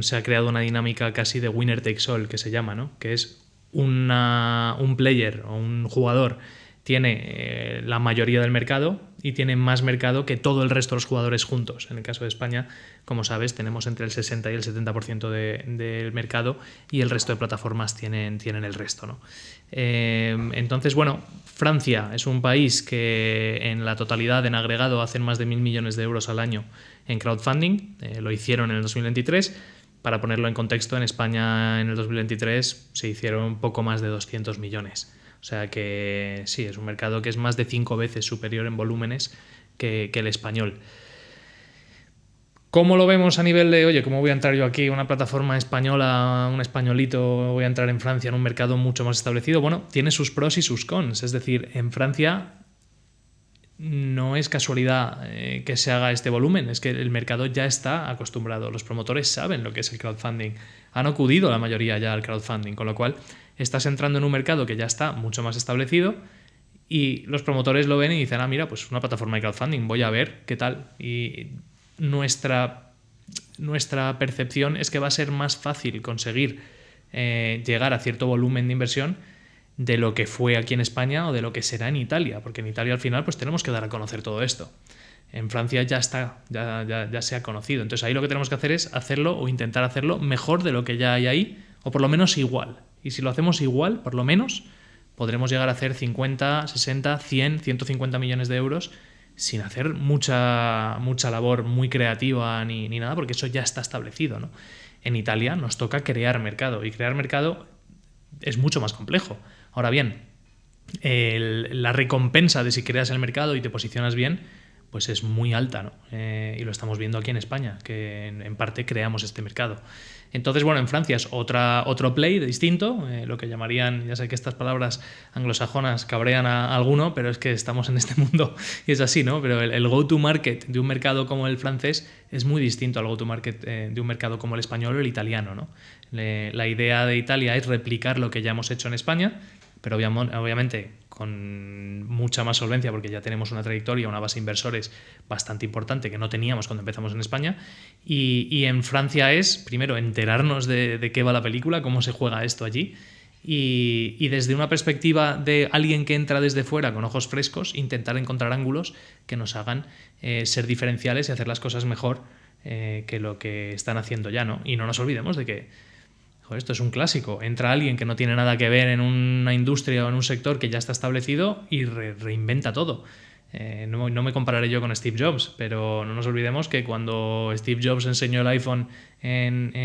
se ha creado una dinámica casi de winner takes all, que se llama, ¿no? Que es un player o un jugador tiene la mayoría del mercado y tiene más mercado que todo el resto de los jugadores juntos. En el caso de España, como sabes, tenemos entre el 60 y el 70% del mercado y el resto de plataformas tienen el resto, ¿no? Entonces, bueno, Francia es un país que en la totalidad, en agregado, hacen más de 1.000 millones de euros al año en crowdfunding. Lo hicieron en el 2023. Para ponerlo en contexto, en España en el 2023 se hicieron un poco más de 200 millones. O sea que sí, es un mercado que es más de 5 veces superior en volúmenes que el español. ¿Cómo lo vemos a nivel de, oye, cómo voy a entrar yo aquí, una plataforma española, un españolito, voy a entrar en Francia en un mercado mucho más establecido? Bueno, tiene sus pros y sus cons. Es decir, en Francia no es casualidad que se haga este volumen, es que el mercado ya está acostumbrado. Los promotores saben lo que es el crowdfunding. Han acudido la mayoría ya al crowdfunding, con lo cual estás entrando en un mercado que ya está mucho más establecido y los promotores lo ven y dicen, mira, pues una plataforma de crowdfunding, voy a ver qué tal. Y nuestra percepción es que va a ser más fácil conseguir llegar a cierto volumen de inversión de lo que fue aquí en España o de lo que será en Italia, porque en Italia al final pues tenemos que dar a conocer todo esto. En Francia ya está, ya se ha conocido. Entonces ahí lo que tenemos que hacer es hacerlo o intentar hacerlo mejor de lo que ya hay ahí, o por lo menos igual. Y si lo hacemos igual, por lo menos, podremos llegar a hacer 50, 60, 100, 150 millones de euros sin hacer mucha labor muy creativa ni nada, porque eso ya está establecido, ¿no? En Italia nos toca crear mercado, y crear mercado es mucho más complejo. Ahora bien, la recompensa de si creas el mercado y te posicionas bien, pues es muy alta, ¿no? Y lo estamos viendo aquí en España, que en parte creamos este mercado. Entonces, bueno, en Francia es otro play distinto, lo que llamarían, ya sé que estas palabras anglosajonas cabrean a alguno, pero es que estamos en este mundo y es así, ¿no? Pero el go-to-market de un mercado como el francés es muy distinto al go-to-market de un mercado como el español o el italiano, ¿no? La idea de Italia es replicar lo que ya hemos hecho en España, pero obviamente con mucha más solvencia, porque ya tenemos una trayectoria, una base de inversores bastante importante que no teníamos cuando empezamos en España. Y en Francia es, primero, enterarnos de qué va la película, cómo se juega esto allí, y desde una perspectiva de alguien que entra desde fuera con ojos frescos, intentar encontrar ángulos que nos hagan ser diferenciales y hacer las cosas mejor que lo que están haciendo ya, ¿no? Y no nos olvidemos de que esto es un clásico. Entra alguien que no tiene nada que ver en una industria o en un sector que ya está establecido y reinventa todo. No me compararé yo con Steve Jobs, pero no nos olvidemos que cuando Steve Jobs enseñó el iPhone en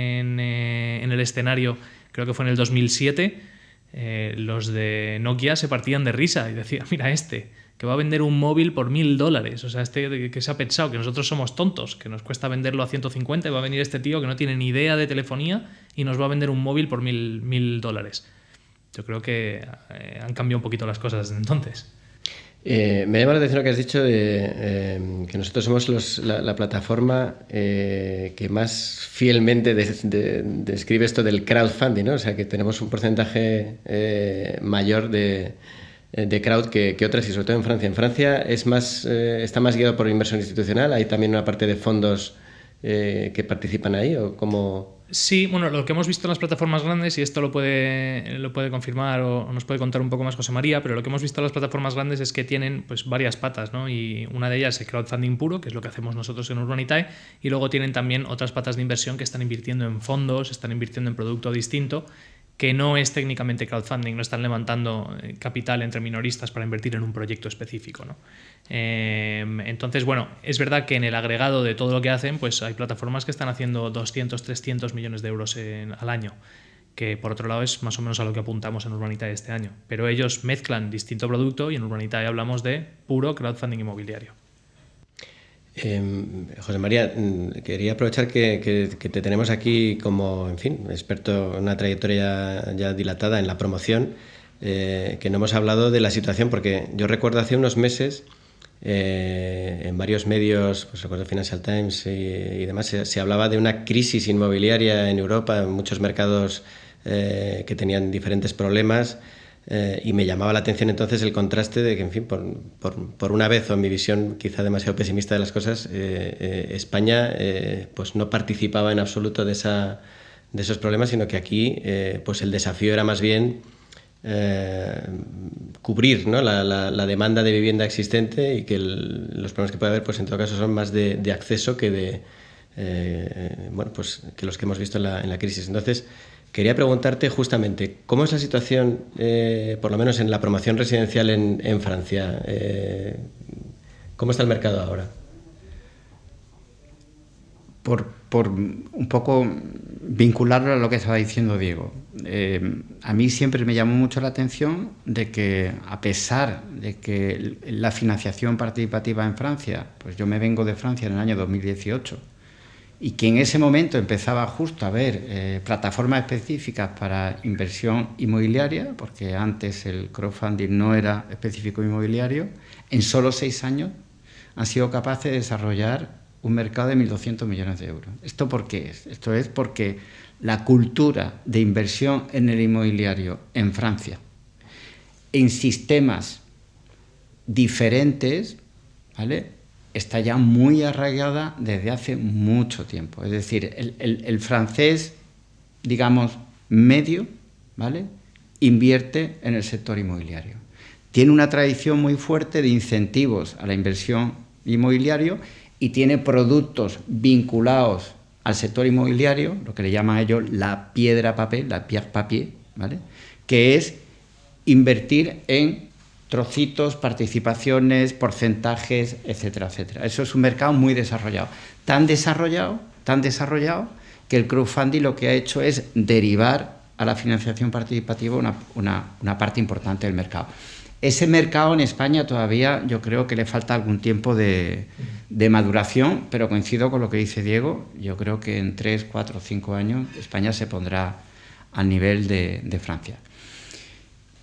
el escenario, creo que fue en el 2007, los de Nokia se partían de risa y decían, mira que va a vender un móvil por $1.000. O sea, que se ha pensado que nosotros somos tontos, que nos cuesta venderlo a 150 y va a venir este tío que no tiene ni idea de telefonía y nos va a vender un móvil por $1.000. Yo creo que han cambiado un poquito las cosas desde entonces. Me llama la atención lo que has dicho de que nosotros somos la plataforma que más fielmente describe esto del crowdfunding, ¿no? O sea, que tenemos un porcentaje mayor de de crowd que otras, y sobre todo en Francia. En Francia es más, está más guiado por inversión institucional. Hay también una parte de fondos que participan ahí, o cómo. Sí, bueno, lo que hemos visto en las plataformas grandes, y esto lo puede confirmar o nos puede contar un poco más José María, pero lo que hemos visto en las plataformas grandes es que tienen pues varias patas, ¿no? Y una de ellas es el crowdfunding puro, que es lo que hacemos nosotros en Urbanitae, y luego tienen también otras patas de inversión que están invirtiendo en fondos, están invirtiendo en producto distinto, que no es técnicamente crowdfunding, no están levantando capital entre minoristas para invertir en un proyecto específico, ¿no? Entonces, bueno, es verdad que en el agregado de todo lo que hacen, pues hay plataformas que están haciendo 200, 300 millones de euros al año, que por otro lado es más o menos a lo que apuntamos en Urbanitae este año. Pero ellos mezclan distinto producto y en Urbanitae hablamos de puro crowdfunding inmobiliario. José María, quería aprovechar que te tenemos aquí como, en fin, experto en una trayectoria ya dilatada en la promoción, que no hemos hablado de la situación, porque yo recuerdo hace unos meses en varios medios, pues recuerdo Financial Times y demás, se hablaba de una crisis inmobiliaria en Europa, en muchos mercados que tenían diferentes problemas. Y me llamaba la atención entonces el contraste de que, en fin, por una vez, o en mi visión quizá demasiado pesimista de las cosas, España pues no participaba en absoluto de esos problemas, sino que aquí pues el desafío era más bien cubrir, ¿no?, la demanda de vivienda existente, y que los problemas que puede haber, pues en todo caso son más de acceso que de bueno, pues que los que hemos visto en la crisis. Entonces, quería preguntarte justamente, ¿cómo es la situación, por lo menos en la promoción residencial en Francia? ¿Cómo está el mercado ahora? Por un poco vincularlo a lo que estaba diciendo Diego. A mí siempre me llamó mucho la atención de que, a pesar de que la financiación participativa en Francia, pues yo me vengo de Francia en el año 2018, y que en ese momento empezaba justo a haber plataformas específicas para inversión inmobiliaria, porque antes el crowdfunding no era específico inmobiliario, en solo 6 años han sido capaces de desarrollar un mercado de 1.200 millones de euros. ¿Esto por qué es? Esto es porque la cultura de inversión en el inmobiliario en Francia, en sistemas diferentes, ¿vale?, está ya muy arraigada desde hace mucho tiempo. Es decir, el francés, digamos, medio, ¿vale?, invierte en el sector inmobiliario. Tiene una tradición muy fuerte de incentivos a la inversión inmobiliaria y tiene productos vinculados al sector inmobiliario, lo que le llaman ellos la piedra papel, la pierre papier, ¿vale?, que es invertir en trocitos, participaciones, porcentajes, etcétera, etcétera. Eso es un mercado muy desarrollado, tan desarrollado que el crowdfunding lo que ha hecho es derivar a la financiación participativa una parte importante del mercado. Ese mercado en España todavía yo creo que le falta algún tiempo de maduración, pero coincido con lo que dice Diego. Yo creo que en 3, 4, 5 años España se pondrá al nivel de Francia.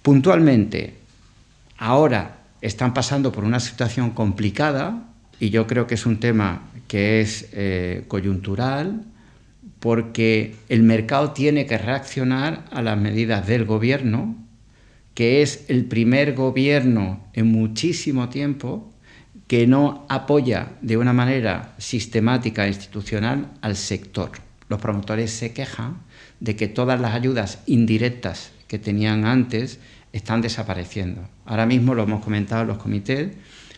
Puntualmente, ahora están pasando por una situación complicada, y yo creo que es un tema que es coyuntural, porque el mercado tiene que reaccionar a las medidas del gobierno, que es el primer gobierno en muchísimo tiempo que no apoya de una manera sistemática e institucional al sector. Los promotores se quejan de que todas las ayudas indirectas que tenían antes están desapareciendo. Ahora mismo, lo hemos comentado en los comités,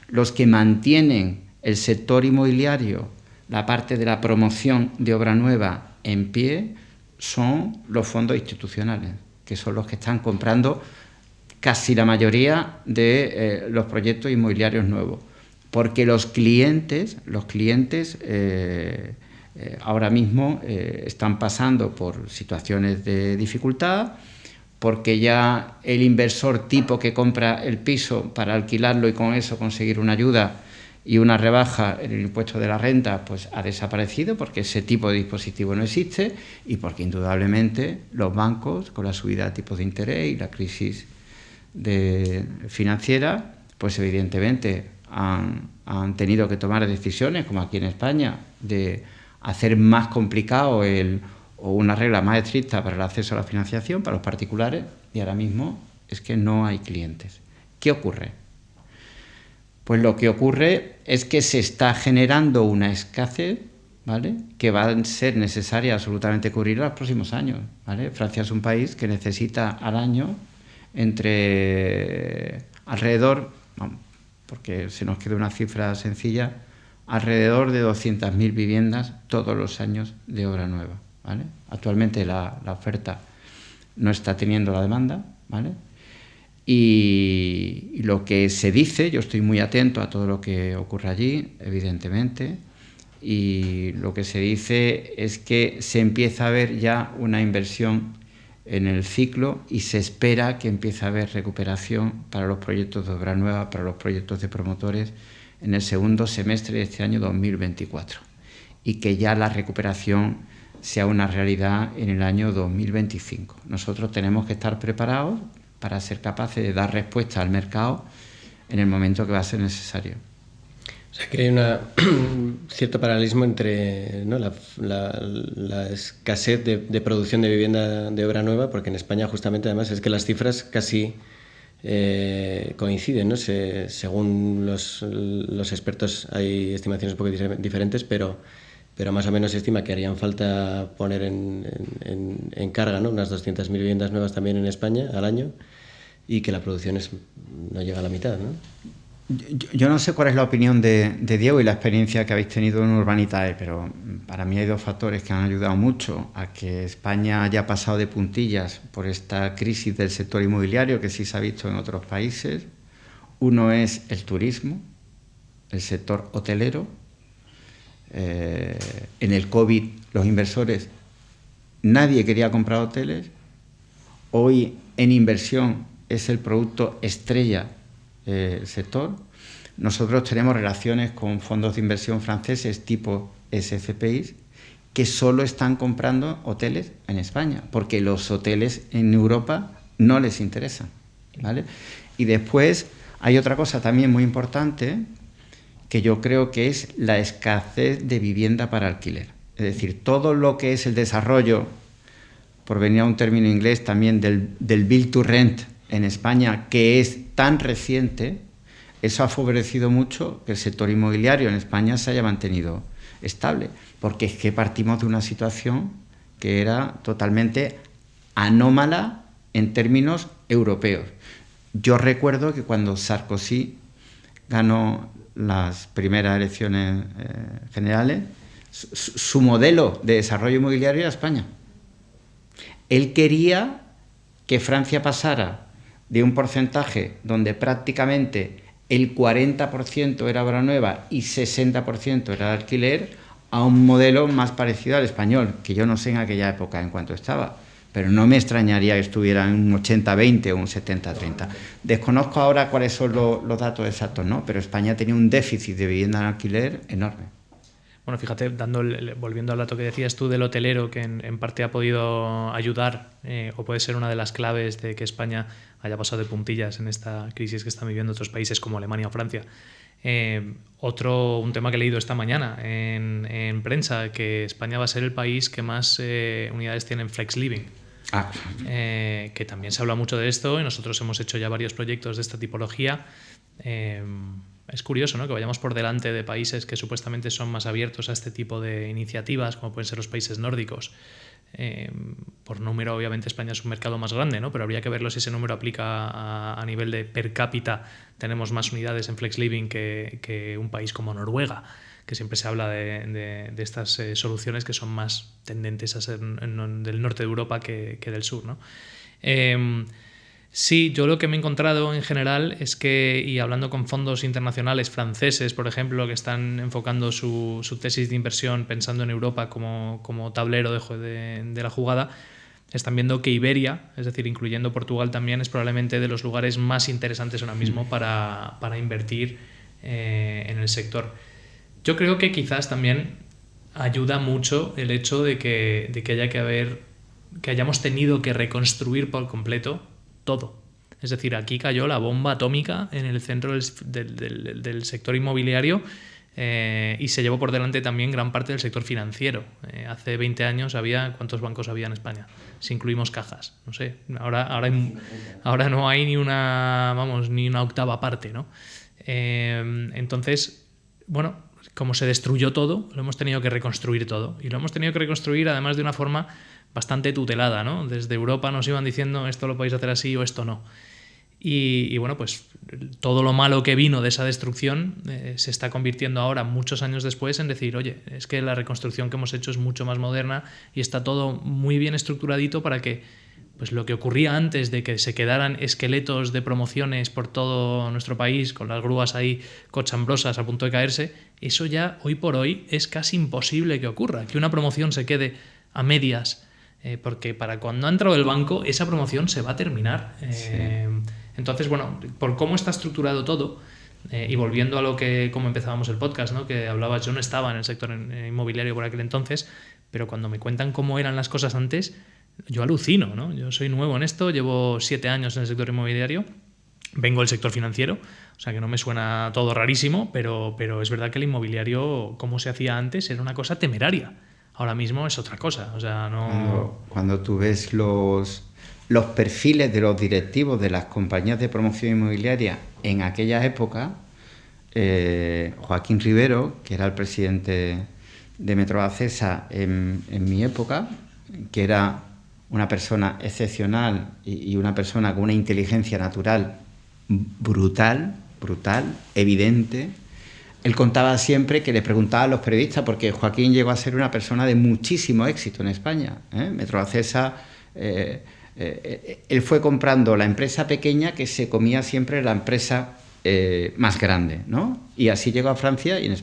los que mantienen el sector inmobiliario, la parte de la promoción de obra nueva en pie, son los fondos institucionales, que son los que están comprando casi la mayoría de los proyectos inmobiliarios nuevos, porque los clientes ahora mismo están pasando por situaciones de dificultad, porque ya el inversor tipo que compra el piso para alquilarlo y con eso conseguir una ayuda y una rebaja en el impuesto de la renta, pues ha desaparecido, porque ese tipo de dispositivo no existe, y porque indudablemente los bancos, con la subida de tipos de interés y la crisis financiera, pues evidentemente han tenido que tomar decisiones, como aquí en España, de hacer más complicado o una regla más estricta para el acceso a la financiación para los particulares, y ahora mismo es que no hay clientes. ¿Qué ocurre? Pues lo que ocurre es que se está generando una escasez, ¿vale?, que va a ser necesaria absolutamente cubrir en los próximos años, ¿vale? Francia es un país que necesita al año entre alrededor, porque se nos queda una cifra sencilla, alrededor de 200.000 viviendas todos los años de obra nueva, ¿vale? Actualmente la oferta no está teniendo la demanda, ¿vale? Y lo que se dice, yo estoy muy atento a todo lo que ocurre allí, evidentemente, y lo que se dice es que se empieza a ver ya una inversión en el ciclo y se espera que empiece a haber recuperación para los proyectos de obra nueva, para los proyectos de promotores en el segundo semestre de este año 2024 y que ya la recuperación sea una realidad en el año 2025. Nosotros tenemos que estar preparados para ser capaces de dar respuesta al mercado en el momento que va a ser necesario. O sea, que hay un cierto paralelismo entre, ¿no?, la escasez de producción de vivienda de obra nueva, porque en España justamente además es que las cifras casi coinciden, ¿no? Según los expertos hay estimaciones un poco diferentes, pero más o menos se estima que harían falta poner en carga, ¿no?, unas 200.000 viviendas nuevas también en España al año, y que la producción no llega a la mitad, ¿no? Yo no sé cuál es la opinión de Diego y la experiencia que habéis tenido en Urbanitae, pero para mí hay dos factores que han ayudado mucho a que España haya pasado de puntillas por esta crisis del sector inmobiliario que sí se ha visto en otros países. Uno es el turismo, el sector hotelero. En el COVID los inversores, nadie quería comprar hoteles. Hoy en inversión es el producto estrella del sector. Nosotros tenemos relaciones con fondos de inversión franceses tipo SCPI que solo están comprando hoteles en España, porque los hoteles en Europa no les interesan, ¿vale? Y después hay otra cosa también muy importante que yo creo que es la escasez de vivienda para alquiler. Es decir, todo lo que es el desarrollo, por venir a un término inglés también, del build to rent en España, que es tan reciente, eso ha favorecido mucho que el sector inmobiliario en España se haya mantenido estable, porque es que partimos de una situación que era totalmente anómala en términos europeos. Yo recuerdo que cuando Sarkozy ganó las primeras elecciones generales, su modelo de desarrollo inmobiliario era España. Él quería que Francia pasara de un porcentaje donde prácticamente el 40% era obra nueva y 60% era de alquiler, a un modelo más parecido al español, que yo no sé en aquella época en cuánto estaba, pero no me extrañaría que estuviera en un 80-20 o un 70-30. Desconozco ahora cuáles son los datos exactos, ¿no? Pero España tenía un déficit de vivienda en alquiler enorme. Bueno, fíjate, volviendo al dato que decías tú del hotelero, que en parte ha podido ayudar o puede ser una de las claves de que España haya pasado de puntillas en esta crisis que están viviendo otros países como Alemania o Francia. Un tema que he leído esta mañana en prensa, que España va a ser el país que más unidades tiene en Flex Living. Que también se habla mucho de esto y nosotros hemos hecho ya varios proyectos de esta tipología. Es curioso, ¿no?, que vayamos por delante de países que supuestamente son más abiertos a este tipo de iniciativas, como pueden ser los países nórdicos. Por número, obviamente, España es un mercado más grande, ¿no?, pero habría que verlo si ese número aplica a nivel de per cápita. Tenemos más unidades en Flex Living que un país como Noruega, que siempre se habla de estas soluciones que son más tendentes a ser del norte de Europa que del sur, ¿no? Sí, yo lo que me he encontrado en general es que, y hablando con fondos internacionales franceses, por ejemplo, que están enfocando su tesis de inversión pensando en Europa como tablero de la jugada, están viendo que Iberia, es decir, incluyendo Portugal también, es probablemente de los lugares más interesantes ahora mismo para invertir en el sector. Yo creo que quizás también ayuda mucho el hecho de que hayamos tenido que reconstruir por completo todo. Es decir, aquí cayó la bomba atómica en el centro del sector inmobiliario y se llevó por delante también gran parte del sector financiero. Hace 20 años ¿cuántos bancos había en España? Si incluimos cajas, no sé, ahora no hay ni una octava parte, ¿no? Entonces, bueno, como se destruyó todo, lo hemos tenido que reconstruir todo, y lo hemos tenido que reconstruir además de una forma bastante tutelada, ¿no? Desde Europa nos iban diciendo esto lo podéis hacer así o esto no. Y bueno, pues todo lo malo que vino de esa destrucción se está convirtiendo ahora, muchos años después, en decir, oye, es que la reconstrucción que hemos hecho es mucho más moderna y está todo muy bien estructuradito para que pues lo que ocurría antes de que se quedaran esqueletos de promociones por todo nuestro país, con las grúas ahí cochambrosas a punto de caerse, eso ya hoy por hoy es casi imposible que ocurra, que una promoción se quede a medias, porque para cuando ha entrado el banco esa promoción se va a terminar. Sí. Entonces, bueno, por cómo está estructurado todo, y volviendo a cómo empezábamos el podcast, ¿no? Que hablabas, yo no estaba en el sector inmobiliario por aquel entonces, pero cuando me cuentan cómo eran las cosas antes, yo alucino, ¿no? Yo soy nuevo en esto, llevo 7 años en el sector inmobiliario, vengo del sector financiero, o sea que no me suena todo rarísimo, pero es verdad que el inmobiliario, como se hacía antes, era una cosa temeraria. Ahora mismo es otra cosa, o sea, no... Cuando tú ves los perfiles de los directivos de las compañías de promoción inmobiliaria en aquella época, Joaquín Rivero, que era el presidente de Metrovacesa en mi época, que era una persona excepcional y una persona con una inteligencia natural brutal, evidente. Él contaba siempre que le preguntaba a los periodistas, porque Joaquín llegó a ser una persona de muchísimo éxito en España. Metrovacesa, él fue comprando la empresa pequeña que se comía siempre la empresa más grande, ¿no? Y así llegó a Francia y en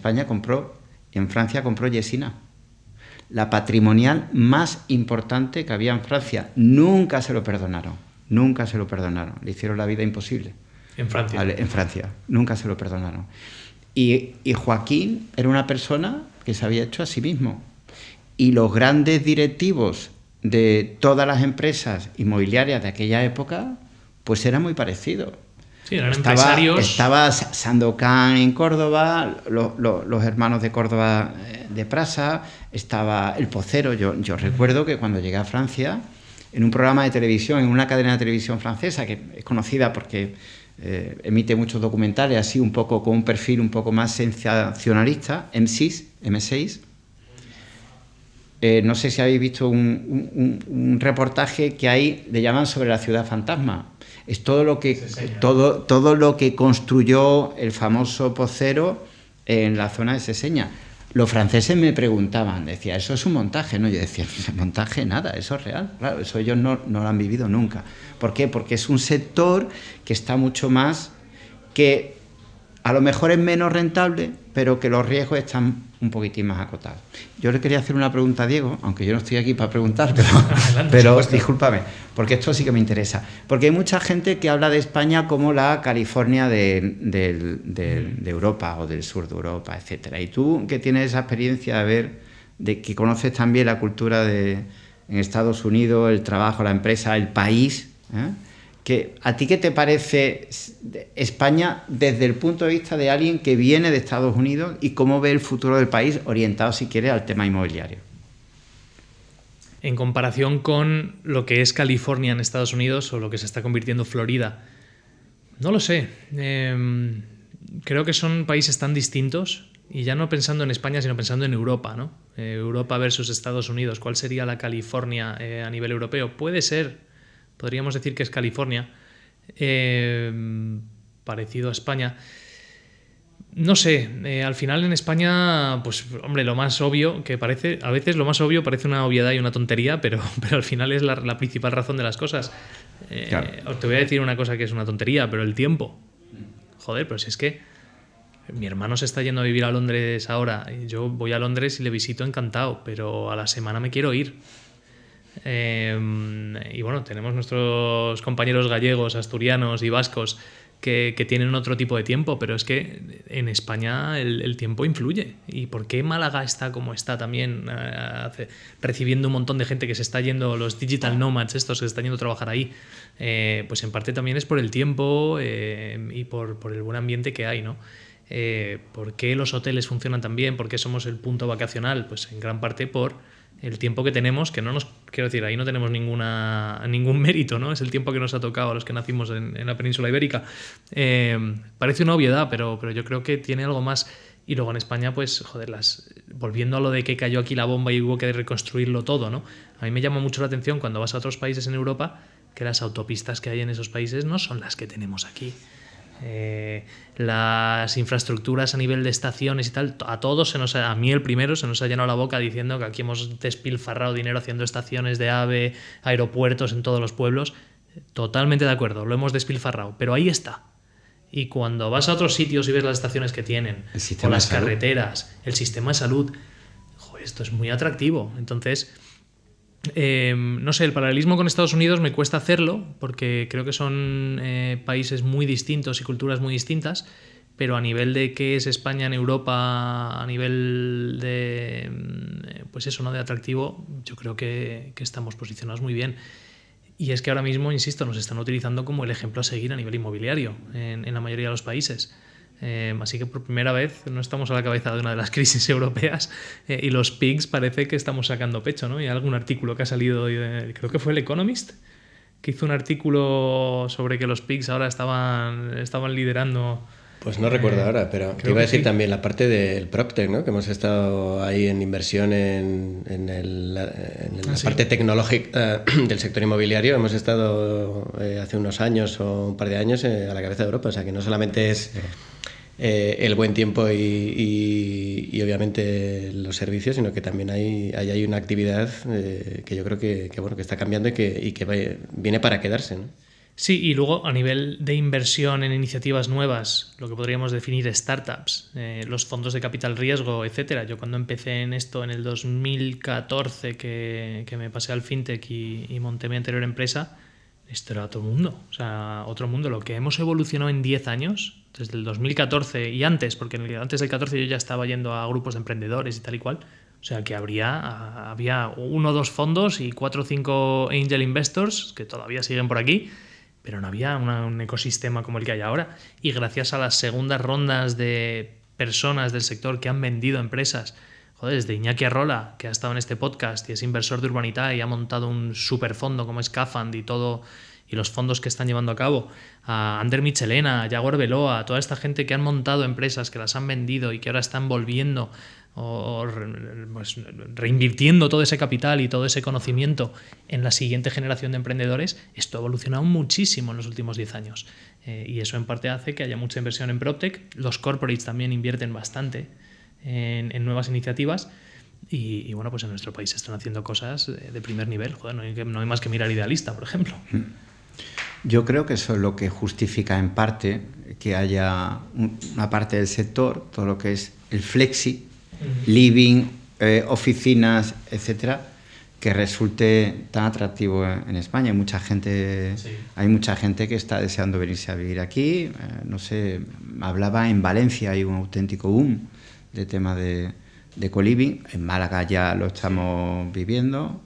Francia compró Yesina, la patrimonial más importante que había en Francia. Nunca se lo perdonaron. Le hicieron la vida imposible. En Francia. Vale, en Francia. Nunca se lo perdonaron. Y Joaquín era una persona que se había hecho a sí mismo. Y los grandes directivos de todas las empresas inmobiliarias de aquella época, pues era muy parecido. Sí, eran empresarios. Estaba Sandokan en Córdoba, los hermanos de Córdoba de Prasa, estaba El Pocero. Yo recuerdo que cuando llegué a Francia, en un programa de televisión, en una cadena de televisión francesa, que es conocida porque emite muchos documentales, así un poco con un perfil un poco más sensacionalista, M6, no sé si habéis visto un reportaje que hay, le llaman Sobre la ciudad fantasma. Es todo lo que construyó el famoso Pocero en la zona de Seseña. Los franceses me preguntaban, decía, ¿eso es un montaje? No, yo decía, montaje nada, eso es real. Claro, eso ellos no lo han vivido nunca. ¿Por qué? Porque es un sector que está mucho más, que a lo mejor es menos rentable, pero que los riesgos están un poquitín más acotados. Yo le quería hacer una pregunta a Diego, aunque yo no estoy aquí para preguntar, pero discúlpame, porque esto sí que me interesa. Porque hay mucha gente que habla de España como la California de Europa o del sur de Europa, etcétera. Y tú, que tienes esa experiencia que conoces también la cultura en Estados Unidos, el trabajo, la empresa, el país, ¿a ti qué te parece España desde el punto de vista de alguien que viene de Estados Unidos y cómo ve el futuro del país orientado, si quieres, al tema inmobiliario? En comparación con lo que es California en Estados Unidos o lo que se está convirtiendo Florida, no lo sé. Creo que son países tan distintos, y ya no pensando en España, sino pensando en Europa, ¿no? Europa versus Estados Unidos. ¿Cuál sería la California a nivel europeo? Puede ser. Podríamos decir que es California, parecido a España. No sé, al final en España, pues hombre, lo más obvio que parece, a veces lo más obvio parece una obviedad y una tontería, pero al final es la principal razón de las cosas. Claro. Te voy a decir una cosa que es una tontería, pero el tiempo. Joder, pero si es que mi hermano se está yendo a vivir a Londres ahora, y yo voy a Londres y le visito encantado, pero a la semana me quiero ir. Y bueno, tenemos nuestros compañeros gallegos, asturianos y vascos que tienen otro tipo de tiempo, pero es que en España el tiempo influye. ¿Y por qué Málaga está como está también, recibiendo un montón de gente que se está yendo, los digital nomads estos que se están yendo a trabajar ahí? Pues en parte también es por el tiempo y por el buen ambiente que hay, ¿no? ¿Por qué los hoteles funcionan tan bien? ¿Por qué somos el punto vacacional? Pues en gran parte por el tiempo que tenemos, que no nos, quiero decir, ahí no tenemos ningún mérito, ¿no? Es el tiempo que nos ha tocado a los que nacimos en la península ibérica. Parece una obviedad, pero yo creo que tiene algo más. Y luego en España, pues, joder, volviendo a lo de que cayó aquí la bomba y hubo que reconstruirlo todo, ¿no? A mí me llama mucho la atención cuando vas a otros países en Europa que las autopistas que hay en esos países no son las que tenemos aquí. Las infraestructuras a nivel de estaciones y tal, a mí el primero se nos ha llenado la boca diciendo que aquí hemos despilfarrado dinero haciendo estaciones de AVE, aeropuertos en todos los pueblos. Totalmente de acuerdo, lo hemos despilfarrado, pero ahí está. Y cuando vas a otros sitios y ves las estaciones que tienen, o las carreteras, el sistema de salud, joder, esto es muy atractivo. Entonces, no sé, el paralelismo con Estados Unidos me cuesta hacerlo porque creo que son países muy distintos y culturas muy distintas, pero a nivel de qué es España en Europa, a nivel de, pues eso, ¿no?, de atractivo, yo creo que estamos posicionados muy bien. Y es que ahora mismo, insisto, nos están utilizando como el ejemplo a seguir a nivel inmobiliario en la mayoría de los países. Así que por primera vez no estamos a la cabeza de una de las crisis europeas y los PIGS parece que estamos sacando pecho, ¿no? Y hay algún artículo que ha salido, creo que fue el Economist, que hizo un artículo sobre que los PIGS ahora estaban liderando. Pues no recuerdo ahora, pero te iba a decir también la parte del PropTech, ¿no? Que hemos estado ahí en inversión en la parte tecnológica del sector inmobiliario. Hemos estado hace unos años o un par de años a la cabeza de Europa. O sea, que no solamente es el buen tiempo y obviamente los servicios, sino que también hay una actividad que yo creo que está cambiando y que viene para quedarse, ¿no? Sí, y luego a nivel de inversión en iniciativas nuevas, lo que podríamos definir startups, los fondos de capital riesgo, etcétera. Yo cuando empecé en esto en el 2014, que me pasé al fintech y monté mi anterior empresa, esto era otro mundo. O sea, otro mundo. Lo que hemos evolucionado en 10 años, desde el 2014 y antes, porque antes del 14 yo ya estaba yendo a grupos de emprendedores y tal y cual. O sea, que había 1 o 2 fondos y 4 o 5 angel investors, que todavía siguen por aquí, pero no había un ecosistema como el que hay ahora. Y gracias a las segundas rondas de personas del sector que han vendido empresas, joder, desde Iñaki Arrola, que ha estado en este podcast y es inversor de Urbanitae y ha montado un superfondo como es Cafand y todo, y los fondos que están llevando a cabo, a Ander Michelena, a Yaguar Beloa, a toda esta gente que han montado empresas, que las han vendido y que ahora están volviendo o pues, reinvirtiendo todo ese capital y todo ese conocimiento en la siguiente generación de emprendedores. Esto ha evolucionado muchísimo en los últimos 10 años y eso en parte hace que haya mucha inversión en PropTech. Los corporates también invierten bastante en nuevas iniciativas y bueno, pues en nuestro país se están haciendo cosas de primer nivel. Joder, no hay más que mirar Idealista, por ejemplo. Yo creo que eso es lo que justifica en parte que haya una parte del sector, todo lo que es el flexi, living, oficinas, etcétera, que resulte tan atractivo en España. Hay mucha gente que está deseando venirse a vivir aquí. No sé, hablaba en Valencia, hay un auténtico boom de tema de co-living. En Málaga ya lo estamos viviendo,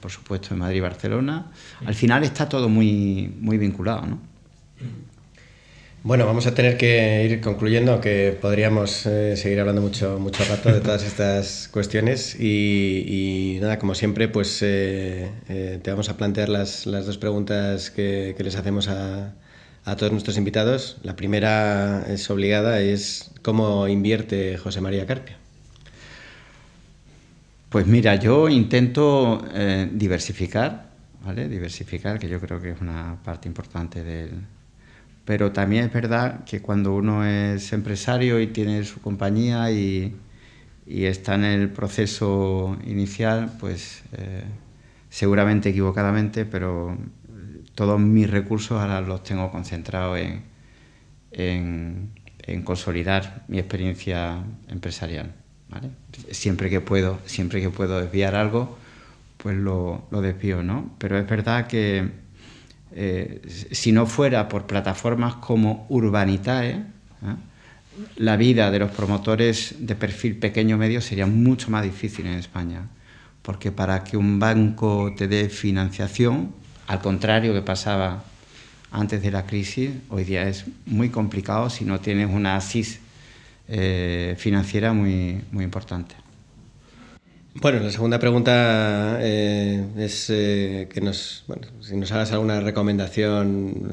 por supuesto en Madrid y Barcelona. Al final está todo muy, muy vinculado, ¿no? Bueno, vamos a tener que ir concluyendo, aunque podríamos seguir hablando mucho rato de todas estas cuestiones y nada, como siempre, pues te vamos a plantear las 2 preguntas que les hacemos a todos nuestros invitados. La primera es obligada, es ¿cómo invierte José María Carpio? Pues mira, yo intento diversificar, ¿vale? Diversificar, que yo creo que es una parte importante del... Pero también es verdad que cuando uno es empresario y tiene su compañía y está en el proceso inicial, pues seguramente equivocadamente, pero todos mis recursos ahora los tengo concentrados en consolidar mi experiencia empresarial, ¿vale? Siempre que puedo desviar algo, pues lo desvío, ¿no? Pero es verdad que si no fuera por plataformas como Urbanitae, la vida de los promotores de perfil pequeño-medio sería mucho más difícil en España, porque para que un banco te dé financiación, al contrario que pasaba antes de la crisis, hoy día es muy complicado si no tienes una ASIS financiera muy, muy importante. Bueno, la segunda pregunta es que si nos hagas alguna recomendación,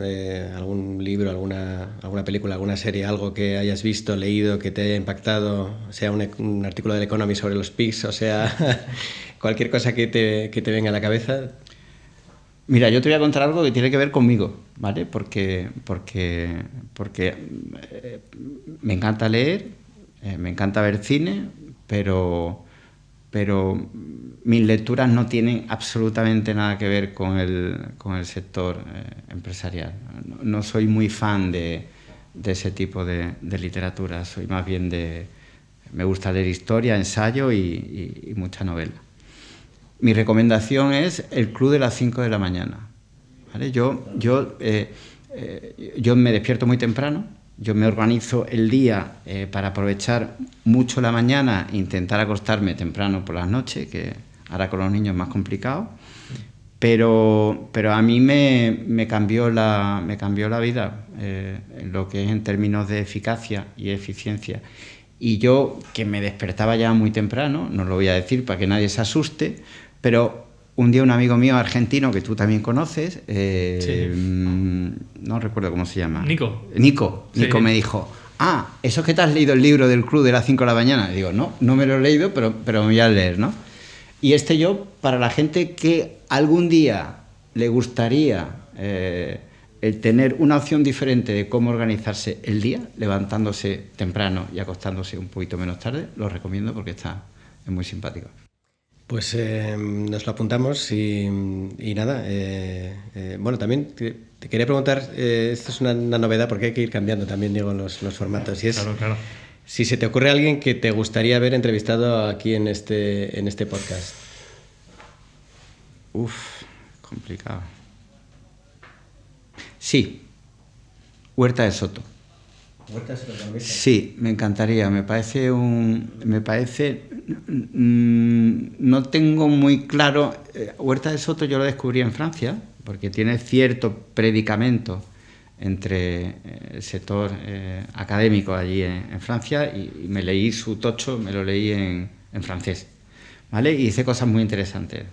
algún libro, alguna película, alguna serie, algo que hayas visto, leído, que te haya impactado, sea un artículo del Economist sobre los PIGS, o sea, cualquier cosa que te venga a la cabeza. Mira, yo te voy a contar algo que tiene que ver conmigo, ¿vale? Porque me encanta leer, me encanta ver cine, pero mis lecturas no tienen absolutamente nada que ver con el sector empresarial. No soy muy fan de ese tipo de literatura, soy más bien me gusta leer historia, ensayo y mucha novela. Mi recomendación es El Club de las 5 de la mañana. ¿Vale? Yo me despierto muy temprano. Yo me organizo el día para aprovechar mucho la mañana e intentar acostarme temprano por las noches, que ahora con los niños es más complicado. Pero a mí me cambió la vida en lo que es en términos de eficacia y eficiencia. Y yo, que me despertaba ya muy temprano, no lo voy a decir para que nadie se asuste, pero un día un amigo mío argentino que tú también conoces, sí. No recuerdo cómo se llama. Nico Sí. Me dijo, ¿eso es que te has leído el libro del Club de las 5 de la mañana? Y digo, no me lo he leído, pero me voy a leer, ¿no? Y para la gente que algún día le gustaría el tener una opción diferente de cómo organizarse el día, levantándose temprano y acostándose un poquito menos tarde, lo recomiendo porque es muy simpático. Pues nos lo apuntamos y nada. Bueno, también te quería preguntar, esto es una novedad porque hay que ir cambiando también, digo, los formatos. Y es, claro. Si se te ocurre alguien que te gustaría haber entrevistado aquí en este podcast. Complicado. Sí, Huerta de Soto. Sí, me encantaría. Me parece no tengo muy claro. Huerta de Soto yo lo descubrí en Francia, porque tiene cierto predicamento entre el sector académico allí en Francia, y me leí su tocho, me lo leí en francés, ¿vale? Y hice cosas muy interesantes,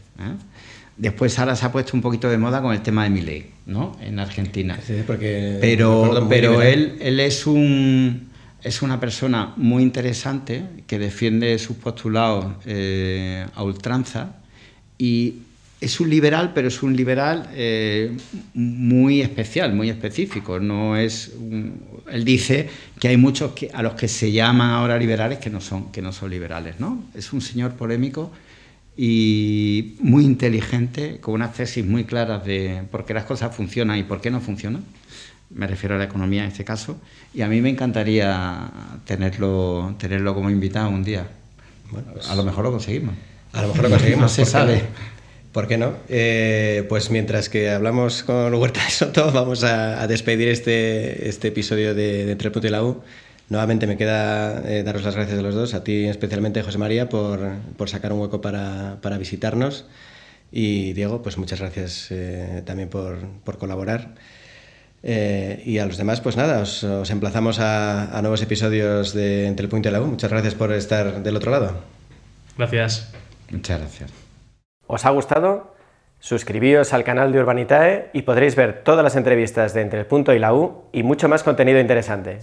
Después ahora se ha puesto un poquito de moda con el tema de Milei, ¿no? En Argentina. Sí, porque pero él es una persona muy interesante que defiende sus postulados a ultranza, y es un liberal, pero es un liberal muy especial, muy específico. No es él dice que hay muchos a los que se llaman ahora liberales que no son liberales, ¿no? Es un señor polémico y muy inteligente, con unas tesis muy claras de por qué las cosas funcionan y por qué no funcionan. Me refiero a la economía en este caso, y a mí me encantaría tenerlo como invitado un día. Bueno, pues, a lo mejor lo conseguimos. No se sabe. ¿Por qué no? Pues mientras que hablamos con Huerta de Soto, vamos a despedir este episodio de Entre el Punto y la U. Nuevamente me queda daros las gracias a los dos, a ti especialmente, José María, por sacar un hueco para visitarnos, y Diego, pues muchas gracias también por colaborar. Y a los demás, pues nada, os emplazamos a nuevos episodios de Entre el Punto y la U. Muchas gracias por estar del otro lado. Gracias. Muchas gracias. ¿Os ha gustado? Suscribíos al canal de Urbanitae y podréis ver todas las entrevistas de Entre el Punto y la U y mucho más contenido interesante.